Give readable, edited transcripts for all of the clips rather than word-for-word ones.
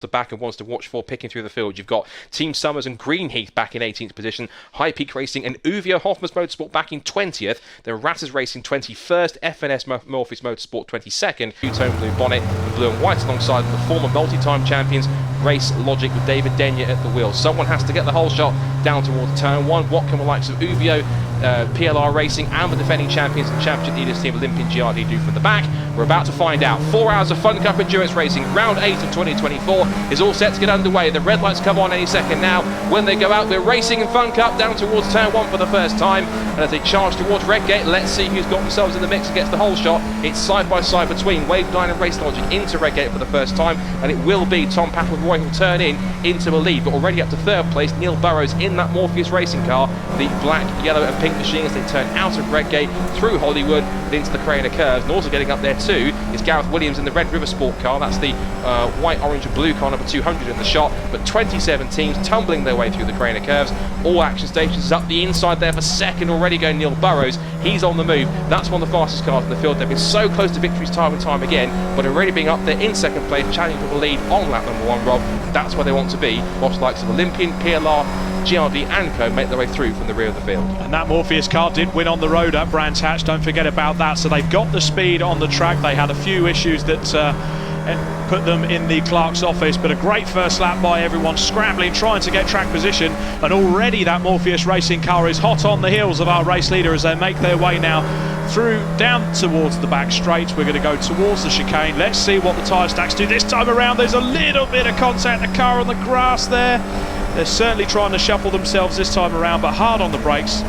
the back and wants to watch for picking through the field. You've got Team Summers and Greenheath back in 18th position, High Peak Racing and Uvio Hoffman's Motorsport back in 20th, then Ratters Racing 21st, FNS Morpheus Motorsport 22nd, two-tone blue bonnet and blue and white alongside the former multi-time champions Race Logic with David Denyer at the wheel. Someone has to get the whole shot down towards turn one. What can the likes of Uvio, PLR Racing and the defending champions and championship leaders team Olympian GRD do from the back? We're about to find out. 4 hours of Fun Cup Endurance Racing, round 8 of 2024 is all set to get underway. The red lights come on any second now. When they go out, we're racing in Fun Cup down towards turn one for the first time. And as they charge towards Redgate, let's see who's got themselves in the mix and gets the whole shot. It's side by side between Wave 9 and Race Logic into Redgate for the first time. And it will be Tom Pattleroy who'll turn in into a lead. But already up to third place, Neil Burrows in that Morpheus racing car. The black, yellow and pink machine as they turn out of Redgate through Hollywood and into the Crainer Curves. And also getting up there too is Gareth Williams in the Red River Sport car. That's the white, orange and blue car, number 200 in the shot. But 27 teams tumbling their way through the Crainer Curves. All action stations is up the inside there for second, already going Neil Burrows. He's on the move. That's one of the fastest cars in the field. They've been so close to victories time and time again, but already being up there in second place, challenging for the lead on lap number one, Rob. That's where they want to be, whilst the likes of Olympian, PLR, GRD and Co make their way through from the rear of the field. And that Morpheus car did win on the road at Brands Hatch, don't forget about that. So they've got the speed on the track. They had a few issues that put them in the clerk's office, but a great first lap by everyone, scrambling, trying to get track position. And already that Morpheus racing car is hot on the heels of our race leader as they make their way now through down towards the back straight. We're going to go towards the chicane. Let's see what the tyre stacks do this time around. There's a little bit of contact, the car on the grass there. They're certainly trying to shuffle themselves this time around, but hard on the brakes.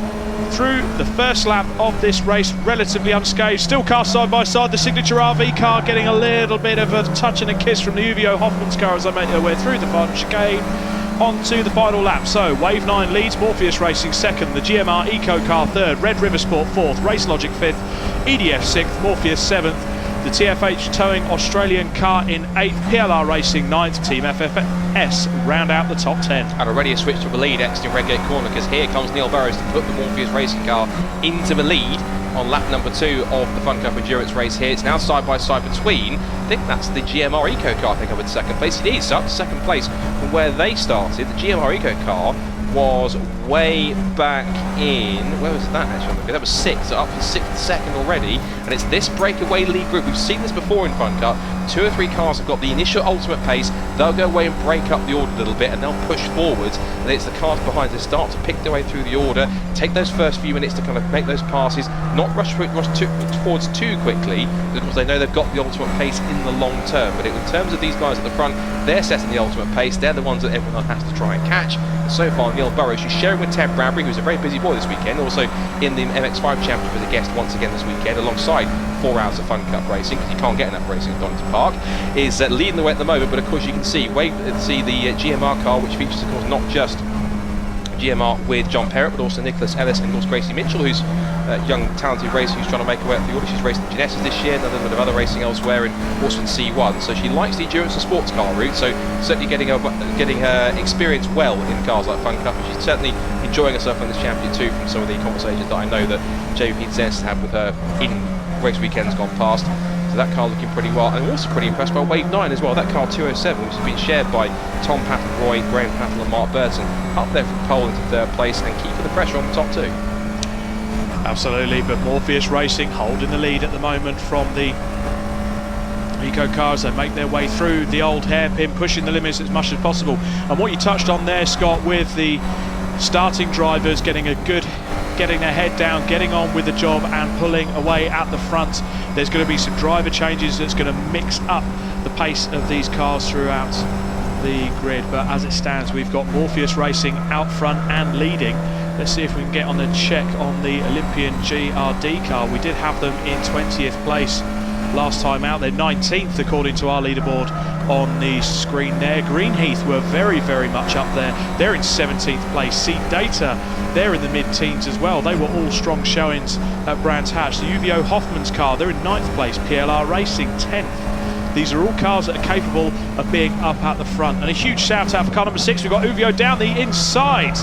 Through the first lap of this race, relatively unscathed. Still cast side by side, the signature RV car getting a little bit of a touch and a kiss from the Uvio Hoffman's car as they make their way through the final chicane onto the final lap. So Wave 9 leads, Morpheus Racing second, the GMR Eco car third, Red River Sport fourth, Race Logic fifth, EDF sixth, Morpheus seventh, the TFH Towing Australian car in 8th, PLR Racing 9th, Team FFS round out the top 10. And already a switch to the lead exiting Redgate Corner, because here comes Neil Burrows to put the Morpheus racing car into the lead on lap number 2 of the Fun Cup Endurance race here. It's now side by side between, I think that's the GMR Eco car, I think, up in second place. It is up to second place from where they started. The GMR Eco car was way back in, where was that actually? That was 6th, up to 6th second already, and it's this breakaway lead group. We've seen this before in Fun Cup. 2 or 3 cars have got the initial ultimate pace. They'll go away and break up the order a little bit and they'll push forwards, and it's the cars behind that start to pick their way through the order, take those first few minutes to kind of make those passes, not rush towards too quickly, because they know they've got the ultimate pace in the long term. But in terms of these guys at the front, they're setting the ultimate pace. They're the ones that everyone has to try and catch. And so far, Neil Burrows, who's sharing with Ted Bradbury, who's a very busy boy this weekend, also in the MX5 Championship as a guest once again this weekend, alongside 4 hours of Fun Cup racing, because you can't get enough racing at Donington Park, is leading the way at the moment. But of course you can see the GMR car, which features of course not just GMR with John Perrott, but also Nicholas Ellis and of course Gracie Mitchell, who's a young talented racer who's trying to make her way up the order. She's raced in Genesis this year, and a little bit of other racing elsewhere, and also in C1. So she likes the endurance and sports car route, so certainly getting her experience well in cars like Fun Cup, and she's certainly enjoying herself on this championship too, from some of the conversations that I know that JP Zest had with her in race weekends gone past. So that car looking pretty well, and I'm also pretty impressed by Wave 9 as well. That car 207, which has been shared by Tom Pattleroy, Graham Pattle and Mark Burton, up there from pole into third place and keeping the pressure on the top 2. Absolutely, but Morpheus Racing holding the lead at the moment from the Eco cars. They make their way through the Old Hairpin, pushing the limits as much as possible. And what you touched on there, Scott, with the starting drivers getting their head down, getting on with the job and pulling away at the front. There's going to be some driver changes that's going to mix up the pace of these cars throughout the grid. But as it stands, we've got Morpheus Racing out front and leading. Let's see if we can get on a check on the Olympian GRD car. We did have them in 20th place last time out. They're 19th according to our leaderboard on the screen there. Greenheath were very, very much up there. They're in 17th place. Seed Data, they're in the mid-teens as well. They were all strong showings at Brands Hatch. The Uvio Hoffman's car, they're in 9th place. PLR Racing 10th. These are all cars that are capable of being up at the front. And a huge shout out for car number 6. We've got Uvio down the inside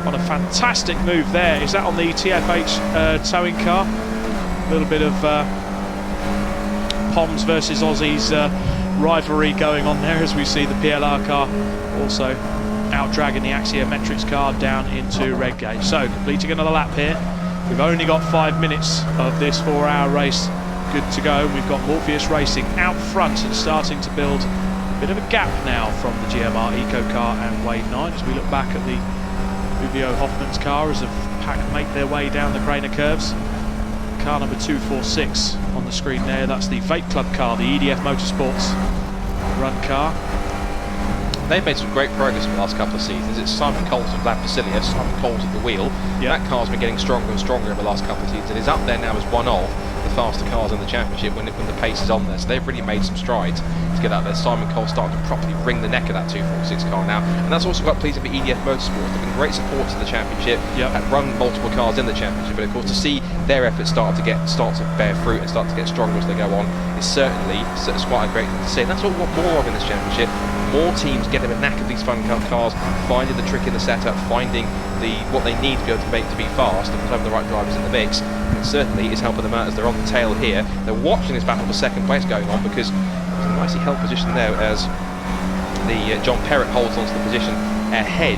on a fantastic move there. Is that on the TFH towing car? A little bit of Poms versus Aussies rivalry going on there, as we see the PLR car also out-dragging the Axiometrics car down into Redgate. So, completing another lap here. We've only got 5 minutes of this 4-hour race good to go. We've got Morpheus Racing out front and starting to build a bit of a gap now from the GMR Eco Car and Wave 9 as we look back at the Uvio Hoffman's car as the pack make their way down the Crainer Curves. Car number 246 on the screen there, that's the VapeClub car, the EDF Motorsports run car. They've made some great progress in the last couple of seasons. It's Simon Coles and Vlad Vassiliev, Simon Coles at the wheel. Yep. That car's been getting stronger and stronger over the last couple of seasons. It's up there now as one of the faster cars in the championship when the pace is on there. So they've really made some strides to get out there. Simon Coles starting to properly wring the neck of that 246 car now. And that's also quite pleasing for EDF Motorsports. They've been great supporters of the championship, and run multiple cars in the championship. But of course, to see their efforts start to bear fruit and start to get stronger as they go on is certainly quite a great thing to see. And that's what we want more of in this championship. More teams getting a knack of these fun cars, finding the trick in the setup, finding what they need to be able to be fast and having the right drivers in the mix. And certainly is helping them out as they're on the tail here. They're watching this battle for second place going on because there's a nicely held position there as the John Perrott holds onto the position ahead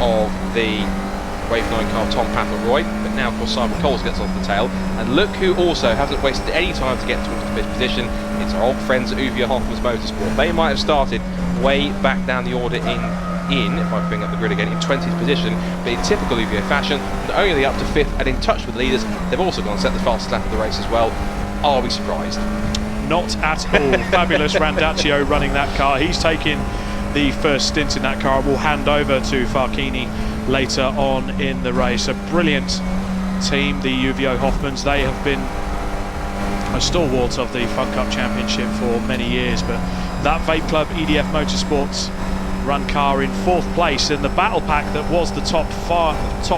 of the Wave 9 car Tom Pattleroy. But now, of course, Simon Coles gets onto the tail. And look who also hasn't wasted any time to get towards the fifth position. It's our old friends at Uvio Hoffman's Motorsport. They might have started way back down the order if I bring up the grid again, in 20th position, but in typical Uvio fashion, not only are they up to 5th and in touch with the leaders, they've also gone and set the fastest lap of the race as well. Are we surprised? Not at all. Fabulous Randaccio running that car. He's taking the first stint in that car. We'll hand over to Farchini later on in the race. A brilliant team, the Uvio Hoffmans. They have been a stalwart of the Fun Cup Championship for many years, but that VapeClub EDF Motorsports run car in 4th place, and the battle pack that was the top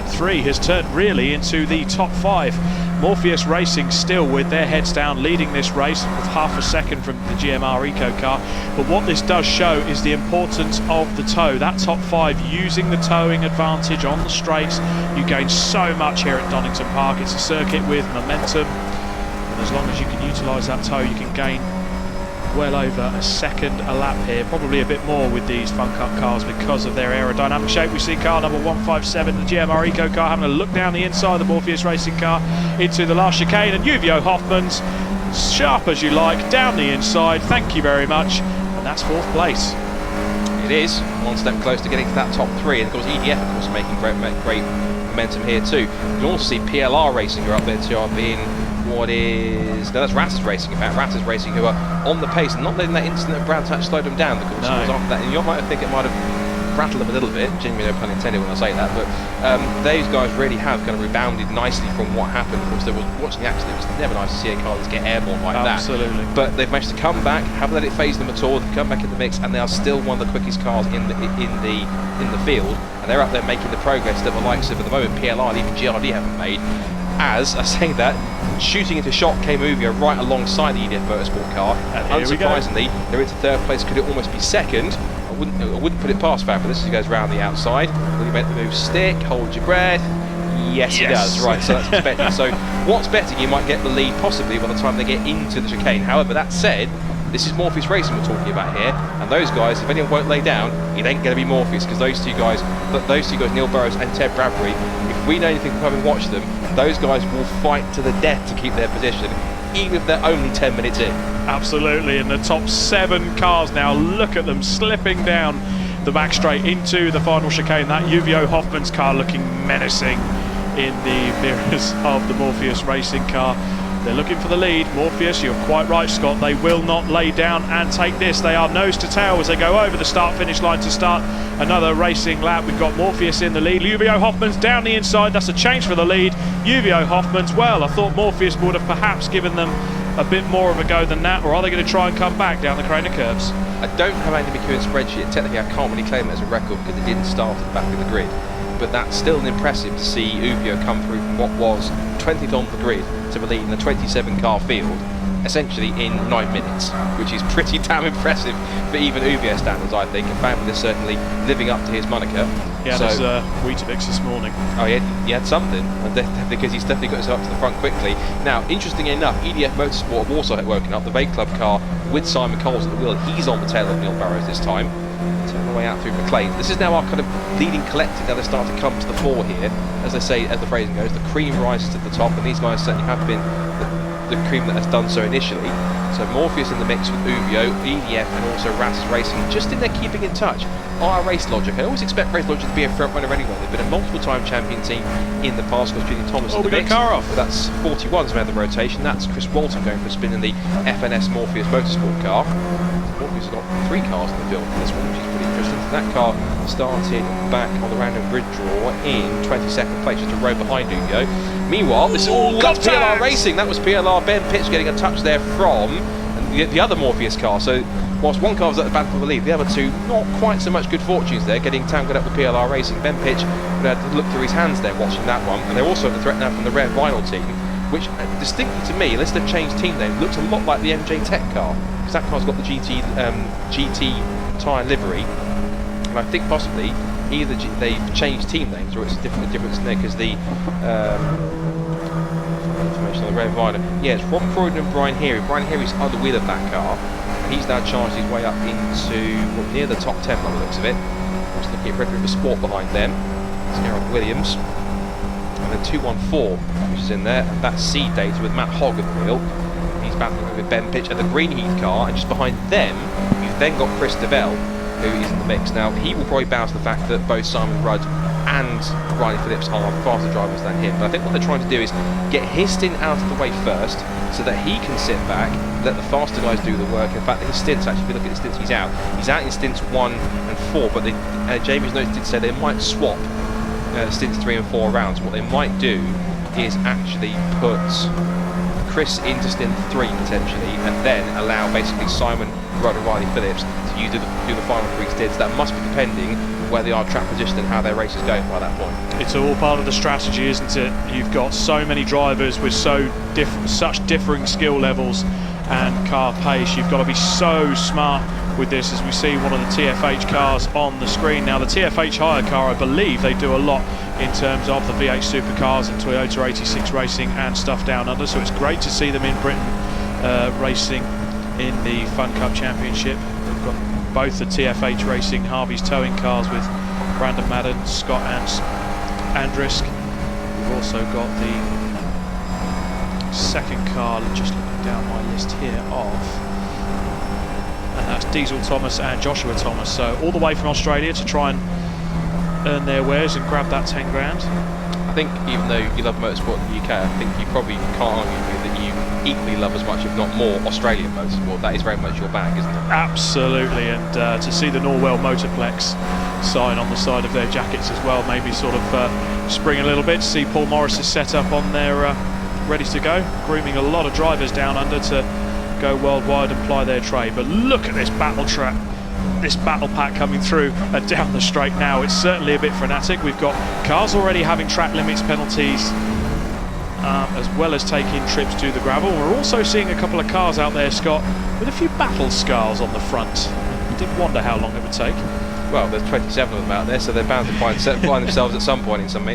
3 has turned really into the top 5. Morpheus Racing still with their heads down leading this race with half a second from the GMR Eco car, but what this does show is the importance of the tow. That top 5 using the towing advantage on the straights. You gain so much here at Donington Park. It's a circuit with momentum, and as long as you can utilise that tow, you can gain well over a second a lap here, probably a bit more with these Fun Cup cars because of their aerodynamic shape. We see car number 157, the GMR Eco car, having a look down the inside of the Morpheus Racing car into the last chicane, and Uvio Hoffman's sharp as you like down the inside. Thank you very much, and that's 4th place. It is one step close to getting to that top 3, and of course EDF, of course, making great momentum here too. You can also see PLR Racing are up there too, that's Ratters Racing, in fact. Ratters Racing, who are on the pace and not letting that incident of Brad Touch slow them down. The course was after that, and you might think it might have rattled them a little bit, genuinely no pun intended when I say that, but those guys really have kind of rebounded nicely from what happened. Of course, they were watching the accident. It was never nice to see a car that's get airborne like that. Absolutely. But they've managed to come back, haven't let it phase them at all. They've come back in the mix, and they are still one of the quickest cars in the field, and they're up there making the progress that the likes of, at the moment, PLR and even GRD haven't made. As I say that, shooting into shot came Uvio right alongside the EDF Motorsport car, and unsurprisingly, they're into 3rd place. Could it almost be 2nd? I wouldn't put it past Fabulous as he goes round the outside. Will he make the move stick? Hold your breath. Yes, he does. Right, so that's expected. So what's better, you might get the lead possibly by the time they get into the chicane. However, that said, this is Morpheus Racing we're talking about here, and those guys, if anyone won't lay down, it ain't going to be Morpheus, because those two guys, Neil Burrows and Ted Bradbury, if we know anything from having watched them, those guys will fight to the death to keep their position, even if they're only 10 minutes in. Absolutely, and the top 7 cars now, look at them slipping down the back straight into the final chicane. That Uvio Hoffman's car looking menacing in the mirrors of the Morpheus Racing car. They're looking for the lead. Morpheus, you're quite right, Scott. They will not lay down and take this. They are nose to tail as they go over the start-finish line to start another racing lap. We've got Morpheus in the lead. Uvio Hoffman's down the inside. That's a change for the lead. Uvio Hoffman's, well, I thought Morpheus would have perhaps given them a bit more of a go than that, or are they going to try and come back down the Crainer Curves? I don't have Andy McEwen's spreadsheet. Technically, I can't really claim it as a record because it didn't start at the back of the grid. But that's still impressive to see Uvio come through from what was 20th on the grid to the lead in a 27 car field. essentially in 9 minutes, which is pretty damn impressive for even Uvio standards, I think. And Bamford is certainly living up to his moniker. Yeah, so, there's Weetabix this morning. Oh, he had something, because he's definitely got himself up to the front quickly. Now, interestingly enough, EDF Motorsport have also woken up. The VapeClub car with Simon Coles at the wheel. He's on the tail of Neil Burrows this time. Turn the way out through McLean. This is now our kind of leading collective. Now they start to come to the fore here. As they say, as the phrasing goes, the cream rises to the top, and these guys certainly have been the cream that has done so initially. So Morpheus in the mix with Uvio, EDF, and also Rattus Racing, just in there keeping in touch. Our Race Logic, I always expect Race Logic to be a front runner anyway. They've been a multiple-time champion team in the past. Got Julian Thomas in the mix. Car off. But that's 41's made the rotation. That's Chris Walton going for a spin in the FNS Morpheus Motorsport car. Morpheus has got 3 cars in the field for this one, which is pretty interesting. So that car started back on the random grid draw in 22nd place, just a row behind Uvio. Meanwhile, this is all PLR Racing. That was PLR Ben Pitch getting a touch there from the other Morpheus car. So whilst one car was at the battle for the lead, the other two not quite so much good fortunes there, getting tangled up with PLR Racing. Ben Pitch would have to look through his hands there watching that one, and they're also at the threat now from the Rare Vinyl team, which distinctly to me, unless they've changed team name, looks a lot like the MJ Tech car, because that car's got the GT tyre livery, and I think possibly either they've changed team names or it's a difference in there, because the information on the Rare Vinyl, yeah, it's Rob Croydon and Brian Heary. Brian Heary's on the wheel of that car. He's now charged his way up into, well, near the top 10 by the looks of it. I was looking at Red River Sport behind them. It's Aaron Williams. And then 214, which is in there. And that's seed data with Matt Hogg at the wheel. He's battling with Ben Pitch at the Green Heath car. And just behind them, you've then got Chris DeVell, who is in the mix. Now, he will probably bounce the fact that both Simon Rudd and Riley Phillips are faster drivers than him. But I think what they're trying to do is get his stint out of the way first, so that he can sit back, let the faster guys do the work. In fact, his stints, actually, if you look at his stints, he's out in stints 1 and 4, but Jamie's notes did say they might swap stints 3 and 4 rounds. What they might do is actually put Chris into stint 3 potentially, and then allow basically Simon, Rudd and Riley Phillips to do the final 3 stints. That must be depending where they are track position and how their race is going by that point. It's all part of the strategy, isn't it? You've got so many drivers with such differing skill levels and car pace. You've got to be so smart with this, as we see one of the TFH cars on the screen. Now the TFH hire car, I believe they do a lot in terms of the V8 supercars and Toyota 86 racing and stuff down under, so it's great to see them in Britain racing in the Fun Cup Championship. We've got both the TFH Racing Harvey's towing cars with Brandon Madden, Scott Andrisk. We've also got the second car, just looking down my list here, and that's Diesel Thomas and Joshua Thomas. So all the way from Australia to try and earn their wares and grab that 10 grand. I think even though you love motorsport in the UK, I think you probably can't argue with me that you equally love as much, if not more, Australian motorsport. That is very much your bag, isn't it? Absolutely, and to see the Norwell Motorplex sign on the side of their jackets as well, maybe sort of spring a little bit. See Paul Morris's setup on there, ready to go, grooming a lot of drivers down under to go worldwide and ply their trade. But look at this battle track, this battle pack coming through and down the straight now. It's certainly a bit frenetic. We've got cars already having track limits penalties, as well as taking trips to the gravel. We're also seeing a couple of cars out there, Scott, with a few battle scars on the front. I did wonder how long it would take. Well, there's 27 of them out there, so they're bound to find themselves at some point in some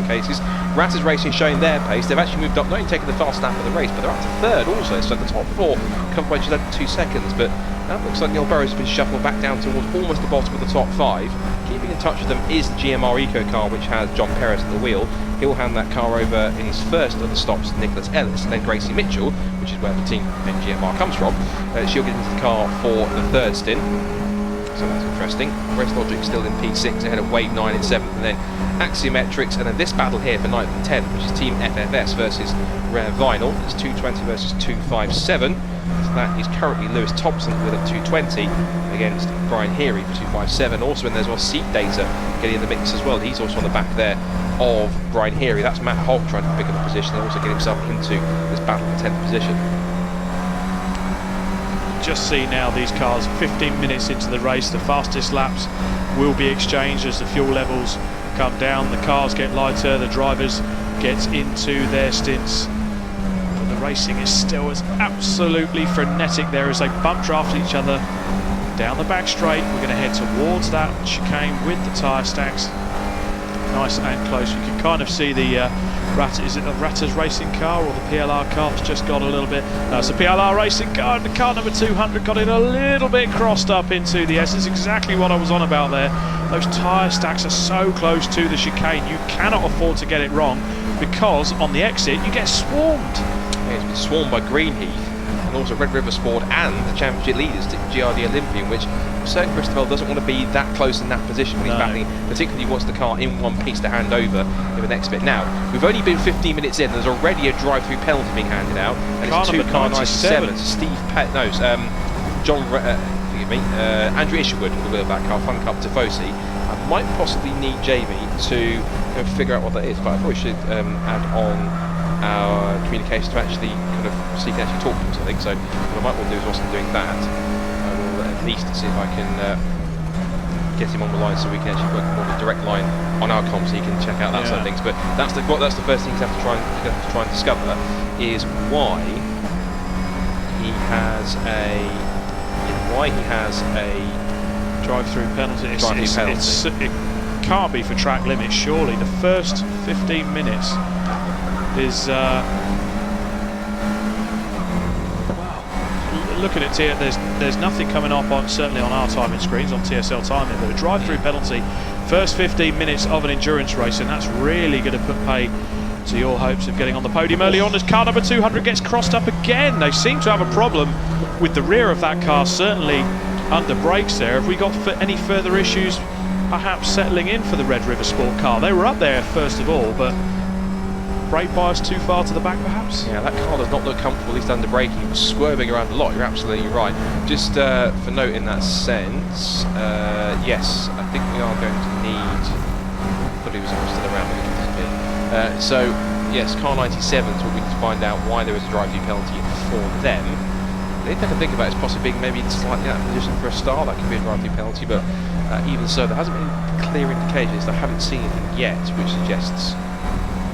cases. Rattus Racing showing their pace. They've actually moved up, not only taking the fast lap of the race, but they're up to 3rd also, so the top 4 covered by just under 2 seconds. But that looks like Neil Burrows has been shuffled back down towards almost the bottom of the top 5. Keeping in touch with them is the GMR Eco car, which has John Perez at the wheel. He'll hand that car over in his first of the stops to Nicholas Ellis, and then Gracie Mitchell, which is where the team GMR comes from. She'll get into the car for the 3rd stint. So that's interesting. Race Logic still in P6 ahead of Wave 9 in 7th, and then Axiometrics, and then this battle here for 9th and 10th, which is Team FFS versus Rare Vinyl. It's 220 versus 257. So that is currently Lewis Thompson with a 220 against Brian Heary for 257. Also, and there's well seat data getting in the mix as well. He's also on the back there of Brian Heary. That's Matt Holt trying to pick up the position and also get himself into this battle for 10th position. Just see now these cars 15 minutes into the race, the fastest laps will be exchanged as the fuel levels come down, the cars get lighter, the drivers get into their stints. But the racing is still as absolutely frenetic there as they bump draft each other down the back straight. We're going to head towards that chicane with the tyre stacks. Nice and close. You can kind of see the is it the Rattas racing car or the PLR car that's just got a little bit. No, it's the PLR racing car, and the car number 200 got it a little bit crossed up into the S. That's exactly what I was on about there. Those tyre stacks are so close to the chicane, you cannot afford to get it wrong, because on the exit you get swarmed. Yeah, it's been swarmed by Greenheath and also Red River Sport and the championship leaders, GRD Olympian, which certain Christopher doesn't want to be that close in that position when he's battling, particularly wants the car in one piece to hand over in the next bit. Now, we've only been 15 minutes in, there's already a drive-through penalty being handed out, and car it's two car 97, 97. Steve Andrew Isherwood with the wheel back car, Fun Cup Tifosi. I might possibly need Jamie to figure out what that is, but I probably should add on our communication to actually kind of so you can actually talk to him, I think. So what I might want to do is, whilst I'm doing that, I will at least see if I can get him on the line so we can actually work more of a direct line on our comms so he can check out that side of things. But that's the first thing you have to try and discover is why he has a drive-through penalty. It can't be for track limits, surely. The first 15 minutes is looking at here, there's nothing coming up on, certainly on our timing screens, on TSL timing, but a drive-through penalty, first 15 minutes of an endurance race, and that's really going to put pay to your hopes of getting on the podium early on as car number 200 gets crossed up again. They seem to have a problem with the rear of that car, certainly under brakes there. Have we got any further issues perhaps settling in for the Red River Sport car? They were up there first of all, but brake bias too far to the back perhaps? Yeah, that car does not look comfortable, at least under braking. It was swerving around a lot, you're absolutely right. Just for note in that sense, yes, I think we are going to need, I thought he was still around, but he disappeared. So yes, car 97 is what we need to find out why there is a drive-through penalty for them. The thing I can think about is possibly being maybe slightly out of position for a start. That could be a drive-through penalty, but even so, there hasn't been clear indications. I haven't seen anything yet which suggests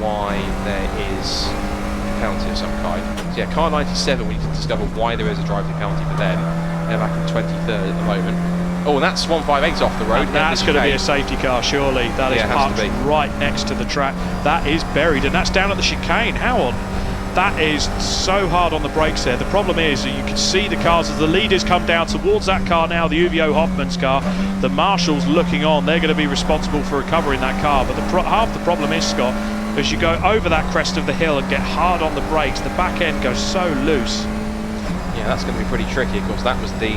why there is a penalty of some kind. So yeah, car 97, we need to discover why there is a drive-through penalty for them. They're back in 23rd at the moment. Oh, and that's 158 off the road. And that's going to be a safety car, surely. That is parked right next to the track. That is buried, and that's down at the chicane. How on? That is so hard on the brakes there. The problem is that you can see the cars as the leaders come down towards that car now, the Uvio Hoffman's car. The marshals looking on. They're going to be responsible for recovering that car. But half the problem is, Scott, as you go over that crest of the hill and get hard on the brakes, the back end goes so loose. Yeah, that's going to be pretty tricky. Of course, that was the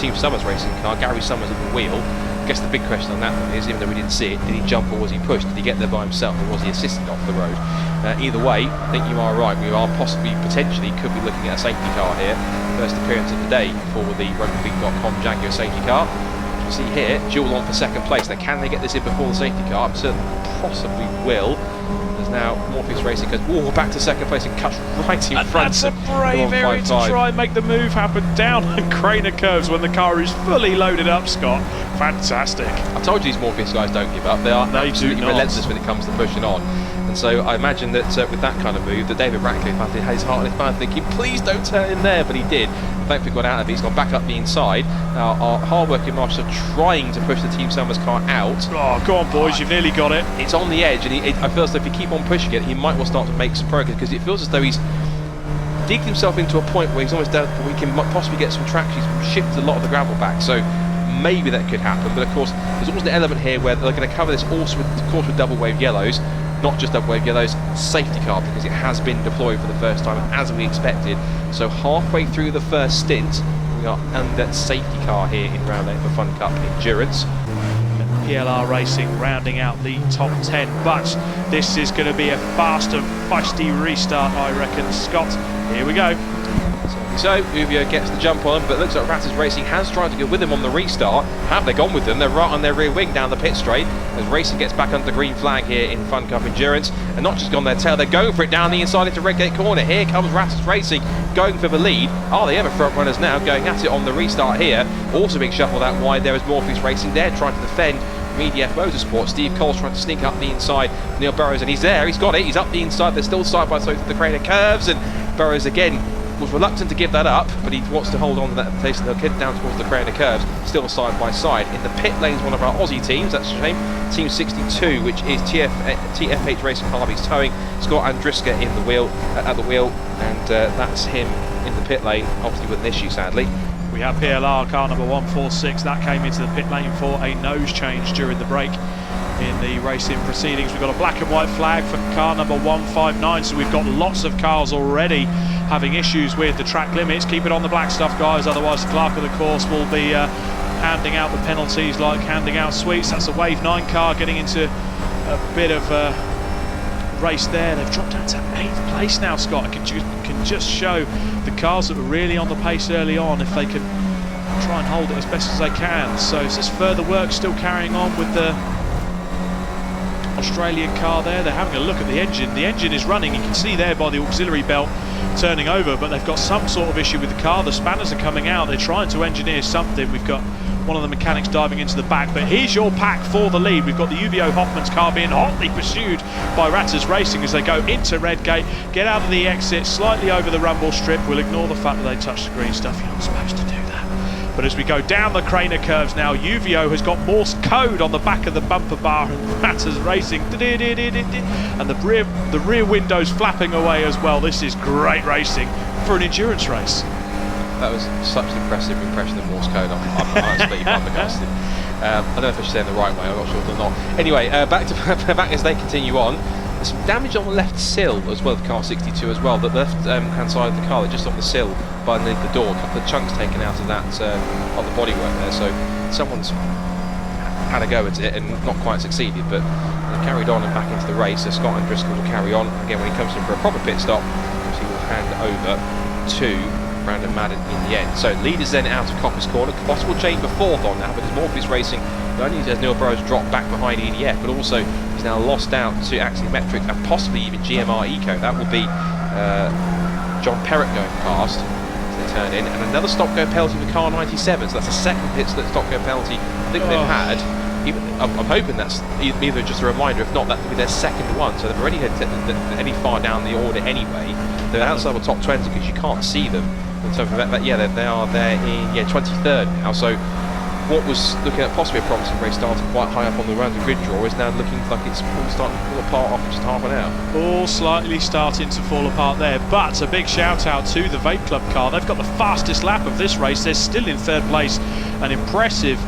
Team Summers racing car. Gary Summers at the wheel. I guess the big question on that one is, even though we didn't see it, did he jump or was he pushed? Did he get there by himself or was he assisted off the road? Either way, I think you are right. We are potentially could be looking at a safety car here. First appearance of the day for the RoverLeague.com Jaguar safety car. You see here, duel on for second place. Now, can they get this in before the safety car? I'm certain possibly will. There's now Morpheus Racing goes back to second place and cuts right in front. That's a brave area to try and make the move happen down on Crainer Curves when the car is fully loaded up, Scott. Fantastic. I told you these Morpheus guys don't give up. They are absolutely relentless when it comes to pushing on. And so I imagine that with that kind of move, that David Ratcliffe had his heart in his mouth thinking, please don't turn in there, but he did. Thankfully got out of it. He's gone back up the inside. Now our hard-working marshals are trying to push the Team Summers car out. Oh, go on, boys, you've nearly got it. It's on the edge, and I feel as though if you keep on pushing it, he might well start to make some progress, because it feels as though he's digged himself into a point where he's almost down, where he can possibly get some traction. He's shifted a lot of the gravel back, so maybe that could happen. But of course, there's always an element here where they're going to cover this also with double wave yellows. Not just double wave yellows, safety car, because it has been deployed for the first time as we expected. So halfway through the first stint, we are under safety car here in round 8 for Fun Cup Endurance. PLR Racing rounding out the top 10, but this is going to be a fast and feisty restart, I reckon. Scott, here we go. So Uvio gets the jump on him, but looks like Rattas Racing has tried to go with him on the restart. Have they gone with them? They're right on their rear wing down the pit straight as Racing gets back under the green flag here in Fun Cup Endurance, and not just on their tail, they're going for it down the inside into Redgate Corner. Here comes Rattas Racing going for the lead. Are they ever front runners now? Going at it on the restart here. Also being shuffled out wide there is Morpheus Racing there trying to defend Media Motorsport. Steve Cole's trying to sneak up the inside. Neil Burrows, and he's there. He's got it. He's up the inside. They're still side by side with the Crainer Curves, and Burrows again was reluctant to give that up, but he wants to hold on to that place, and they'll head down towards the Crainer Curves, still side by side. In the pit lanes, one of our Aussie teams, that's a shame, Team 62, which is TFH Racing Harvey's towing, Scott Andriska at the wheel, and that's him in the pit lane, obviously with an issue, sadly. We have PLR car number 146, that came into the pit lane for a nose change during the break in the racing proceedings. We've got a black and white flag for car number 159, so we've got lots of cars already having issues with the track limits. Keep it on the black stuff, guys, otherwise the clerk of the course will be handing out the penalties like handing out sweets. That's a Wave 9 car getting into a bit of a race there. They've dropped down to 8th place now, Scott. I can just show the cars that were really on the pace early on if they can try and hold it as best as they can. So it's just further work still carrying on with the Australian car there. They're having a look at the engine. The engine is running, you can see there by the auxiliary belt turning over, but they've got some sort of issue with the car. The spanners are coming out, they're trying to engineer something. We've got one of the mechanics diving into the back, but here's your pack for the lead. We've got the Uvio Hoffman's car being hotly pursued by Ratters Racing as they go into Redgate, get out of the exit, slightly over the rumble strip. We'll ignore the fact that they touched the green stuff. You're not supposed to do that. But as we go down the Crainer Curves now, Uvio has got Morse code on the back of the bumper bar, and Ratters Racing, and the rear windows flapping away as well. This is great racing for an endurance race. That was such an impressive impression of Morse code. I'm absolutely flabbergasted. I don't know if I should say in the right way, I'm not sure or not. Anyway, back as they continue on. There's some damage on the left sill as well, the car 62 as well. The left hand side of the car, they're just on the sill by underneath the door. A couple of chunks taken out of that, of the bodywork there. So someone's had a go at it and not quite succeeded, but they carried on and back into the race. So Scott Andriska will carry on. Again, when he comes in for a proper pit stop, he will hand over to Brandon Madden in the end. So leaders then out of Copper's Corner. Possible change for 4th on now because Morpheus Racing, not only has Neil Burrows dropped back behind EDF, but also he's now lost out to Axiometric and possibly even GMR Eco. That will be John Perrott going past as they turn in, and another stop-go penalty for car 97. So that's a second pit stop-go penalty I think they've had. I'm hoping that's either just a reminder, if not, that will be their second one. So they've already had any far down the order anyway. They're outside the top 20 because you can't see them. In terms of that, yeah, they are there in 23rd now. So what was looking at possibly a promising race starting quite high up on the random grid draw is now looking like it's all starting to fall apart after just half an hour. All slightly starting to fall apart there, but a big shout out to the VapeClub car. They've got the fastest lap of this race. They're still in 3rd place. An impressive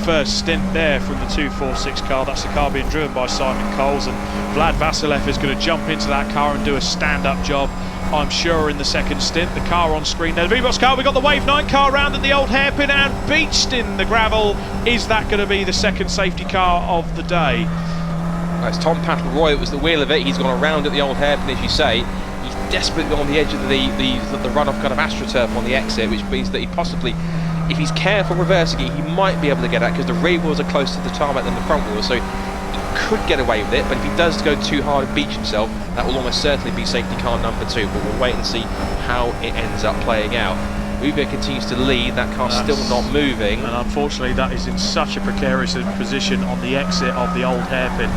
first stint there from the 246 car. That's the car being driven by Simon Coles, and Vlad Vasilev is going to jump into that car and do a stand-up job, I'm sure, in the second stint. The car on screen there, the V-Box car. We've got the Wave 9 car round at the Old Hairpin and beached in the gravel. Is that going to be the second safety car of the day? It's Tom Pattleroy that was the wheel of it. He's gone around at the Old Hairpin, as you say. He's desperately on the edge of the run-off kind of AstroTurf on the exit, which means that he possibly, if he's careful reversing it, he might be able to get out because the rear wheels are closer to the tarmac than the front wheels, so he could get away with it. But if he does go too hard and beach himself, that will almost certainly be safety car number 2. But we'll wait and see how it ends up playing out. Uvio continues to lead. That car's still not moving, and unfortunately, that is in such a precarious position on the exit of the Old Hairpin.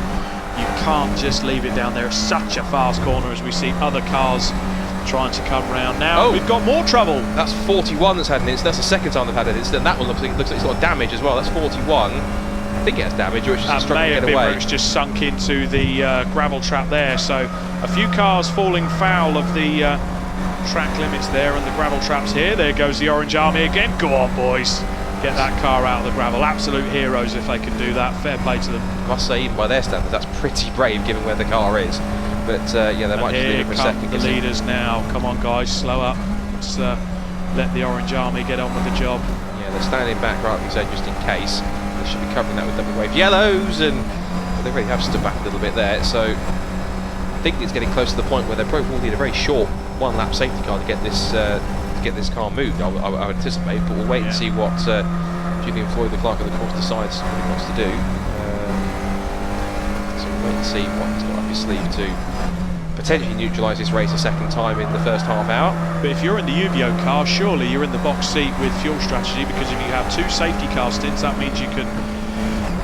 You can't just leave it down there. It's such a fast corner as we see other cars trying to come round. Now we've got more trouble. That's 41 that's had an incident. That's the second time they've had an incident. That one looks like it's got damage as well. That's 41. I think it has damage, or it's just struggling to get away. It's just sunk into the gravel trap there. So a few cars falling foul of the track limits there and the gravel traps here. There goes the Orange Army again. Go on, boys. Get that car out of the gravel. Absolute heroes if they can do that. Fair play to them. I must say, even by their standards, that's pretty brave given where the car is. But yeah, they might just leave it for a second. The leaders now. Come on, guys, slow up. Let's let the Orange Army get on with the job. Yeah, they're standing back, rightly so, just in case. They should be covering that with double wave yellows, and they really have stood back a little bit there. So I think it's getting close to the point where they probably will need a very short one-lap safety car to get this car moved. I would anticipate, but we'll wait and see what Julian Floyd, the clerk of the course, decides what he wants to do. So we'll wait and see what he's got up his sleeve to potentially neutralise this race a second time in the first half hour. But if you're in the Uvio car, surely you're in the box seat with fuel strategy, because if you have 2 safety car stints, that means you can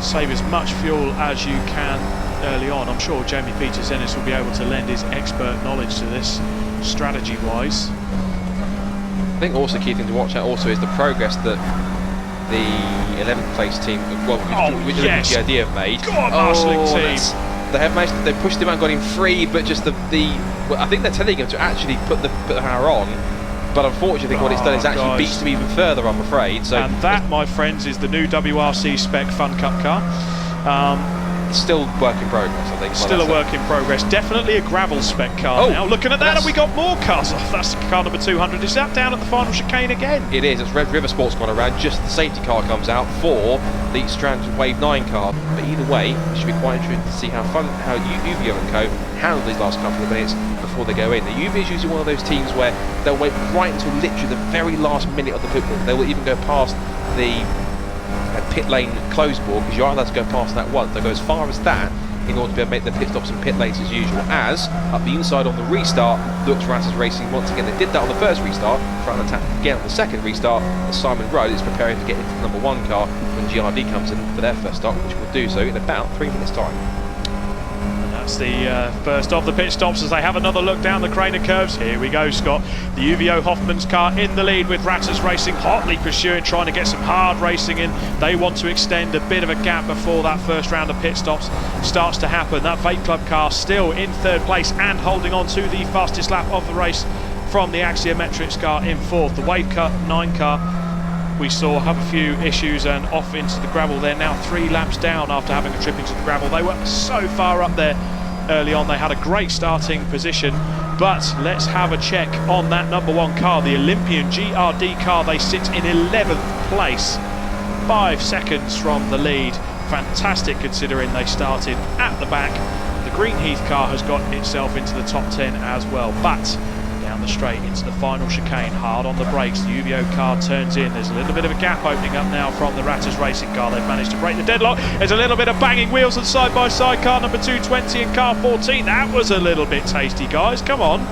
save as much fuel as you can early on. I'm sure Jamie Peters-Ennis will be able to lend his expert knowledge to this, strategy-wise. I think also key thing to watch out also is the progress that the 11th place team, with the idea have made. Go on, marshalling team. They have managed. They pushed him out, got him free, but just I think they're telling him to actually put the hammer on. But unfortunately, what it's done is actually beats him even further, I'm afraid. So, and that, my friends, is the new WRC spec Fun Cup car. It's still work in progress, I think. Still a work in progress. Definitely a gravel spec car now. Looking at that, and we got more cars. Oh, that's car number 200. Is that down at the final chicane again? It is. It's Red River Sports gone around. Just the safety car comes out for the Stranded Wave 9 car. But either way, it should be quite interesting to see how Uvio and co handle these last couple of minutes before they go in. The Uvio is usually one of those teams where they'll wait right until literally the very last minute of the pit wall. They will even go past the pit lane closed ball, because you are allowed to go past that once. They'll go as far as that in order to be able to make the pit stops and pit lanes as usual. As up the inside on the restart looks Ratters Racing once again. They did that on the first restart, trying to attack again on the second restart. As Simon Rowe is preparing to get into the number 1 car when GRD comes in for their first stop, which will do so in about 3 minutes time. That's the first of the pit stops as they have another look down the Crainer Curves. Here we go, Scott. The Uvio Hoffman's car in the lead with Ratters Racing hotly pursuing, trying to get some hard racing in. They want to extend a bit of a gap before that first round of pit stops starts to happen. That VapeClub car still in 3rd place and holding on to the fastest lap of the race from the Axiometrics car in 4th. The Wave 9 car we saw have a few issues and off into the gravel. They're now 3 laps down after having a trip into the gravel. They were so far up there early on. They had a great starting position, but let's have a check on that number 1 car, the Olympian GRD car. They sit in 11th place, 5 seconds from the lead. Fantastic considering they started at the back. The Greenheath car has got itself into the top 10 as well, but down the straight into the final chicane, hard on the brakes. The Uvio car turns in. There's a little bit of a gap opening up now from the Ratters Racing car. They've managed to break the deadlock. There's a little bit of banging wheels and side-by-side car number 220 and car 14. That was a little bit tasty, guys. Come on.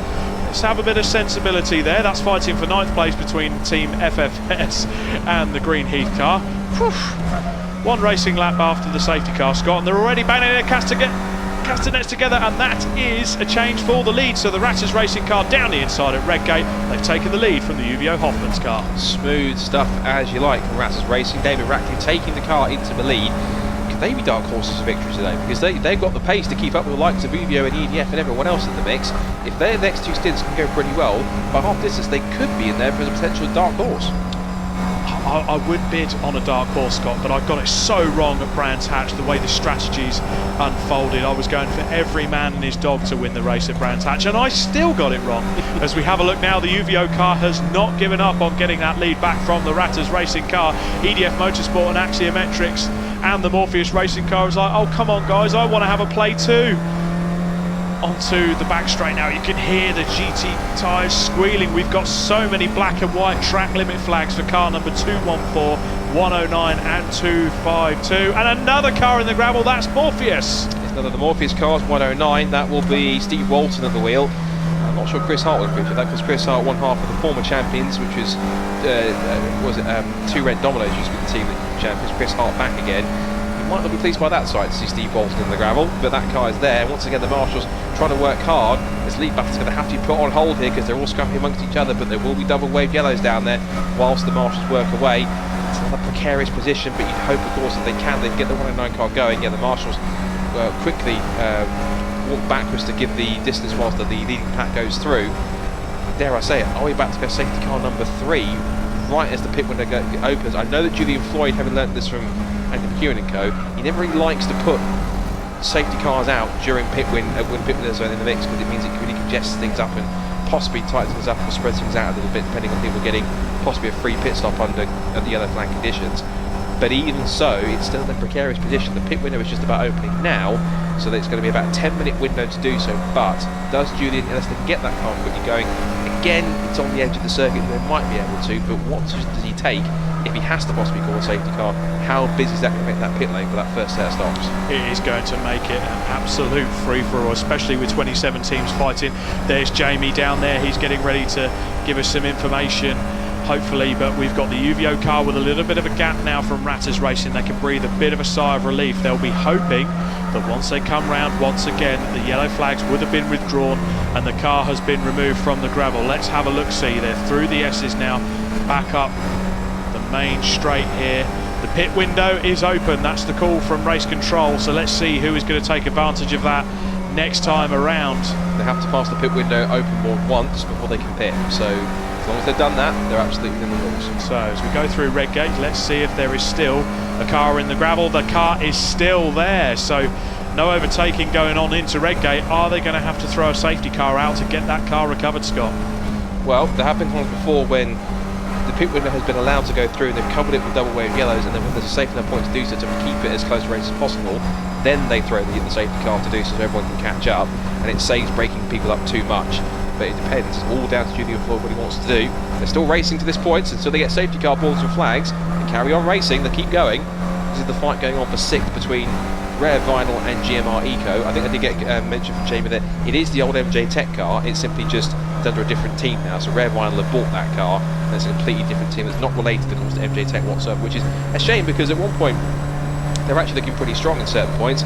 Let's have a bit of sensibility there. That's fighting for 9th place between Team FFS and the Greenheath car. Whew. 1 racing lap after the safety car, Scott, and they're already banging their castanets together, and that is a change for the lead. So the Ratters Racing car down the inside at Redgate, they've taken the lead from the Uvio Hoffman's car. Smooth stuff as you like from Ratters Racing. David Rackley taking the car into the lead. Could they be dark horses for victory today? Because they've got the pace to keep up with the likes of Uvio and EDF and everyone else in the mix. If their next 2 stints can go pretty well, by half distance they could be in there for a potential dark horse. I would bid on a dark horse, Scott, but I got it so wrong at Brands Hatch, the way the strategies unfolded. I was going for every man and his dog to win the race at Brands Hatch, and I still got it wrong. As we have a look now, the Uvio car has not given up on getting that lead back from the Ratters Racing car. EDF Motorsport and Axiometrics and the Morpheus Racing car is like, oh, come on, guys, I want to have a play too. Onto the back straight now. You can hear the GT tyres squealing. We've got so many black and white track limit flags for car number 214, 109 and 252. And another car in the gravel, that's Morpheus. It's none of the Morpheus cars, 109. That will be Steve Walton at the wheel. I'm not sure Chris Hart will feature that, because Chris Hart won half of the former champions, which was 2 Red Dominoes used to be the team that champions. Chris Hart back again. Might not be pleased by that side to see Steve Bolton in the gravel, but that car is there. Once again, the marshals trying to work hard. This lead battle is going to have to be put on hold here, because they're all scrapping amongst each other, but there will be double wave yellows down there whilst the marshals work away. It's another precarious position, but you'd hope, of course, that they can get the 109 car going. Yeah, the marshals quickly walk backwards to give the distance whilst the leading pack goes through. Dare I say it, are we about to go safety car number 3 right as the pit window opens? I know that Julian Floyd, having learnt this from Andy McEwen and co, he never really likes to put safety cars out during when pit windows are in the mix, because it means it really congests things up and possibly tightens things up or spreads things out a little bit, depending on people getting possibly a free pit stop under the yellow flag conditions. But even so, it's still in a precarious position. The pit window is just about opening now, so that it's going to be about a 10-minute window to do so. But does Julian, unless they can get that car quickly going, again, it's on the edge of the circuit, they might be able to, but what does he take if he has to possibly call a safety car? How busy is that going to make that pit lane for that first set of stops? It is going to make it an absolute free-for-all, especially with 27 teams fighting. There's Jamie down there, he's getting ready to give us some information, hopefully, but we've got the Uvio car with a little bit of a gap now from Ratters Racing. They can breathe a bit of a sigh of relief. They'll be hoping that once they come round once again, the yellow flags would have been withdrawn and the car has been removed from the gravel. Let's have a look-see. They're through the S's now, back up the main straight here. The pit window is open, that's the call from race control, so let's see who is going to take advantage of that next time around. They have to pass the pit window open more than once before they can pit, so as long as they've done that, they're absolutely within the rules. So as we go through Redgate, let's see if there is still a car in the gravel. The car is still there, so no overtaking going on into Redgate. Are they going to have to throw a safety car out to get that car recovered, Scott? Well, there have been times before when the pit window has been allowed to go through and they've covered it with double wave yellows, and then when there's a safe enough point to do so to keep it as close to race as possible, then they throw the safety car to do so everyone can catch up, and it saves breaking people up too much. But it depends, it's all down to Junior Floyd what he wants to do. They're still racing to this point, so until they get safety car balls and flags, they carry on racing, they keep going. This is the fight going on for 6th between Rare Vinyl and GMR Eco. I think I did get mentioned from Jamie that it is the old MJ Tech car, it's simply just it's under a different team now, so Rare Vinyl have bought that car, and it's a completely different team that's not related of course to MJ Tech whatsoever, which is a shame because at one point they're actually looking pretty strong in certain points.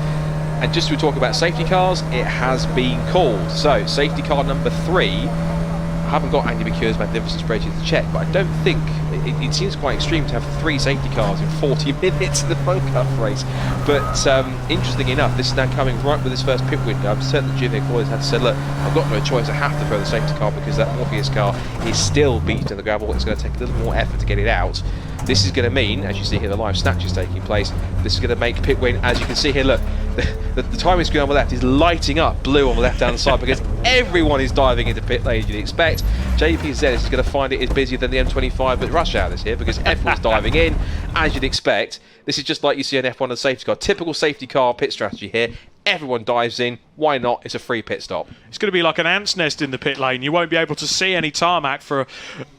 And just to talk about safety cars, it has been called. So, safety car number 3, I haven't got Andy McCure's magnificent spreadsheet to check, but I don't think, it seems quite extreme to have 3 safety cars in 40 minutes in the Fun Cup race. But interesting enough, this is now coming right with this first pit window. I'm certain that Junior Floyd had said, look, I've got no choice, I have to throw the safety car because that Morpheus car is still beaten in the gravel. It's going to take a little more effort to get it out. This is going to mean, as you see here, the live snatch is taking place. This is going to make pit win, as you can see here, look, the timing screen on the left is lighting up blue on the left-hand side because everyone is diving into pit lane, as you'd expect. JPZ is going to find it is busier than the M25 but rush hour this here because everyone's diving in, as you'd expect. This is just like you see an F1 and safety car. Typical safety car pit strategy here. Everyone dives in. Why not? It's a free pit stop. It's going to be like an ant's nest in the pit lane. You won't be able to see any tarmac for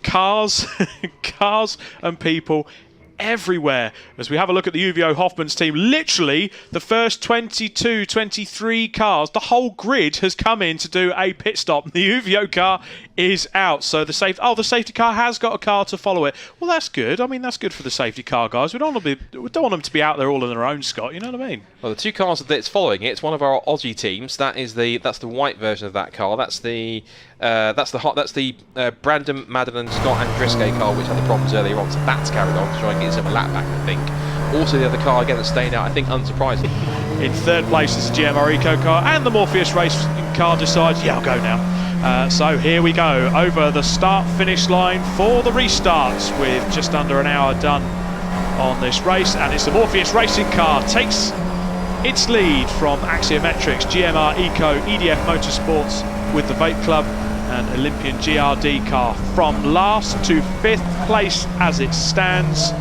cars, cars and people everywhere. As we have a look at the Uvio Hoffman's team, literally the first 22, 23 cars, the whole grid has come in to do a pit stop. The Uvio car is out, so the safety car has got a car to follow it. Well, that's good. I mean, that's good for the safety car guys. We don't want them to be out there all on their own, Scott. You know what I mean? Well, the 2 cars that's following it's one of our Aussie teams. That's the white version of that car. That's the Brandon, Madeline, Scott and Driscoll car, which had the problems earlier on. So that's carried on to try and get some lap back, I think. Also, the other car again that's staying out, I think, unsurprising. In 3rd place is the GMR Eco car, and the Morpheus race car decides, yeah, I'll go now. So here we go, over the start-finish line for the restarts with just under an hour done on this race, and it's the Morpheus racing car takes its lead from Axiometrics, GMR Eco, EDF Motorsports with the Vape Club and Olympian GRD car from last to 5th place as it stands.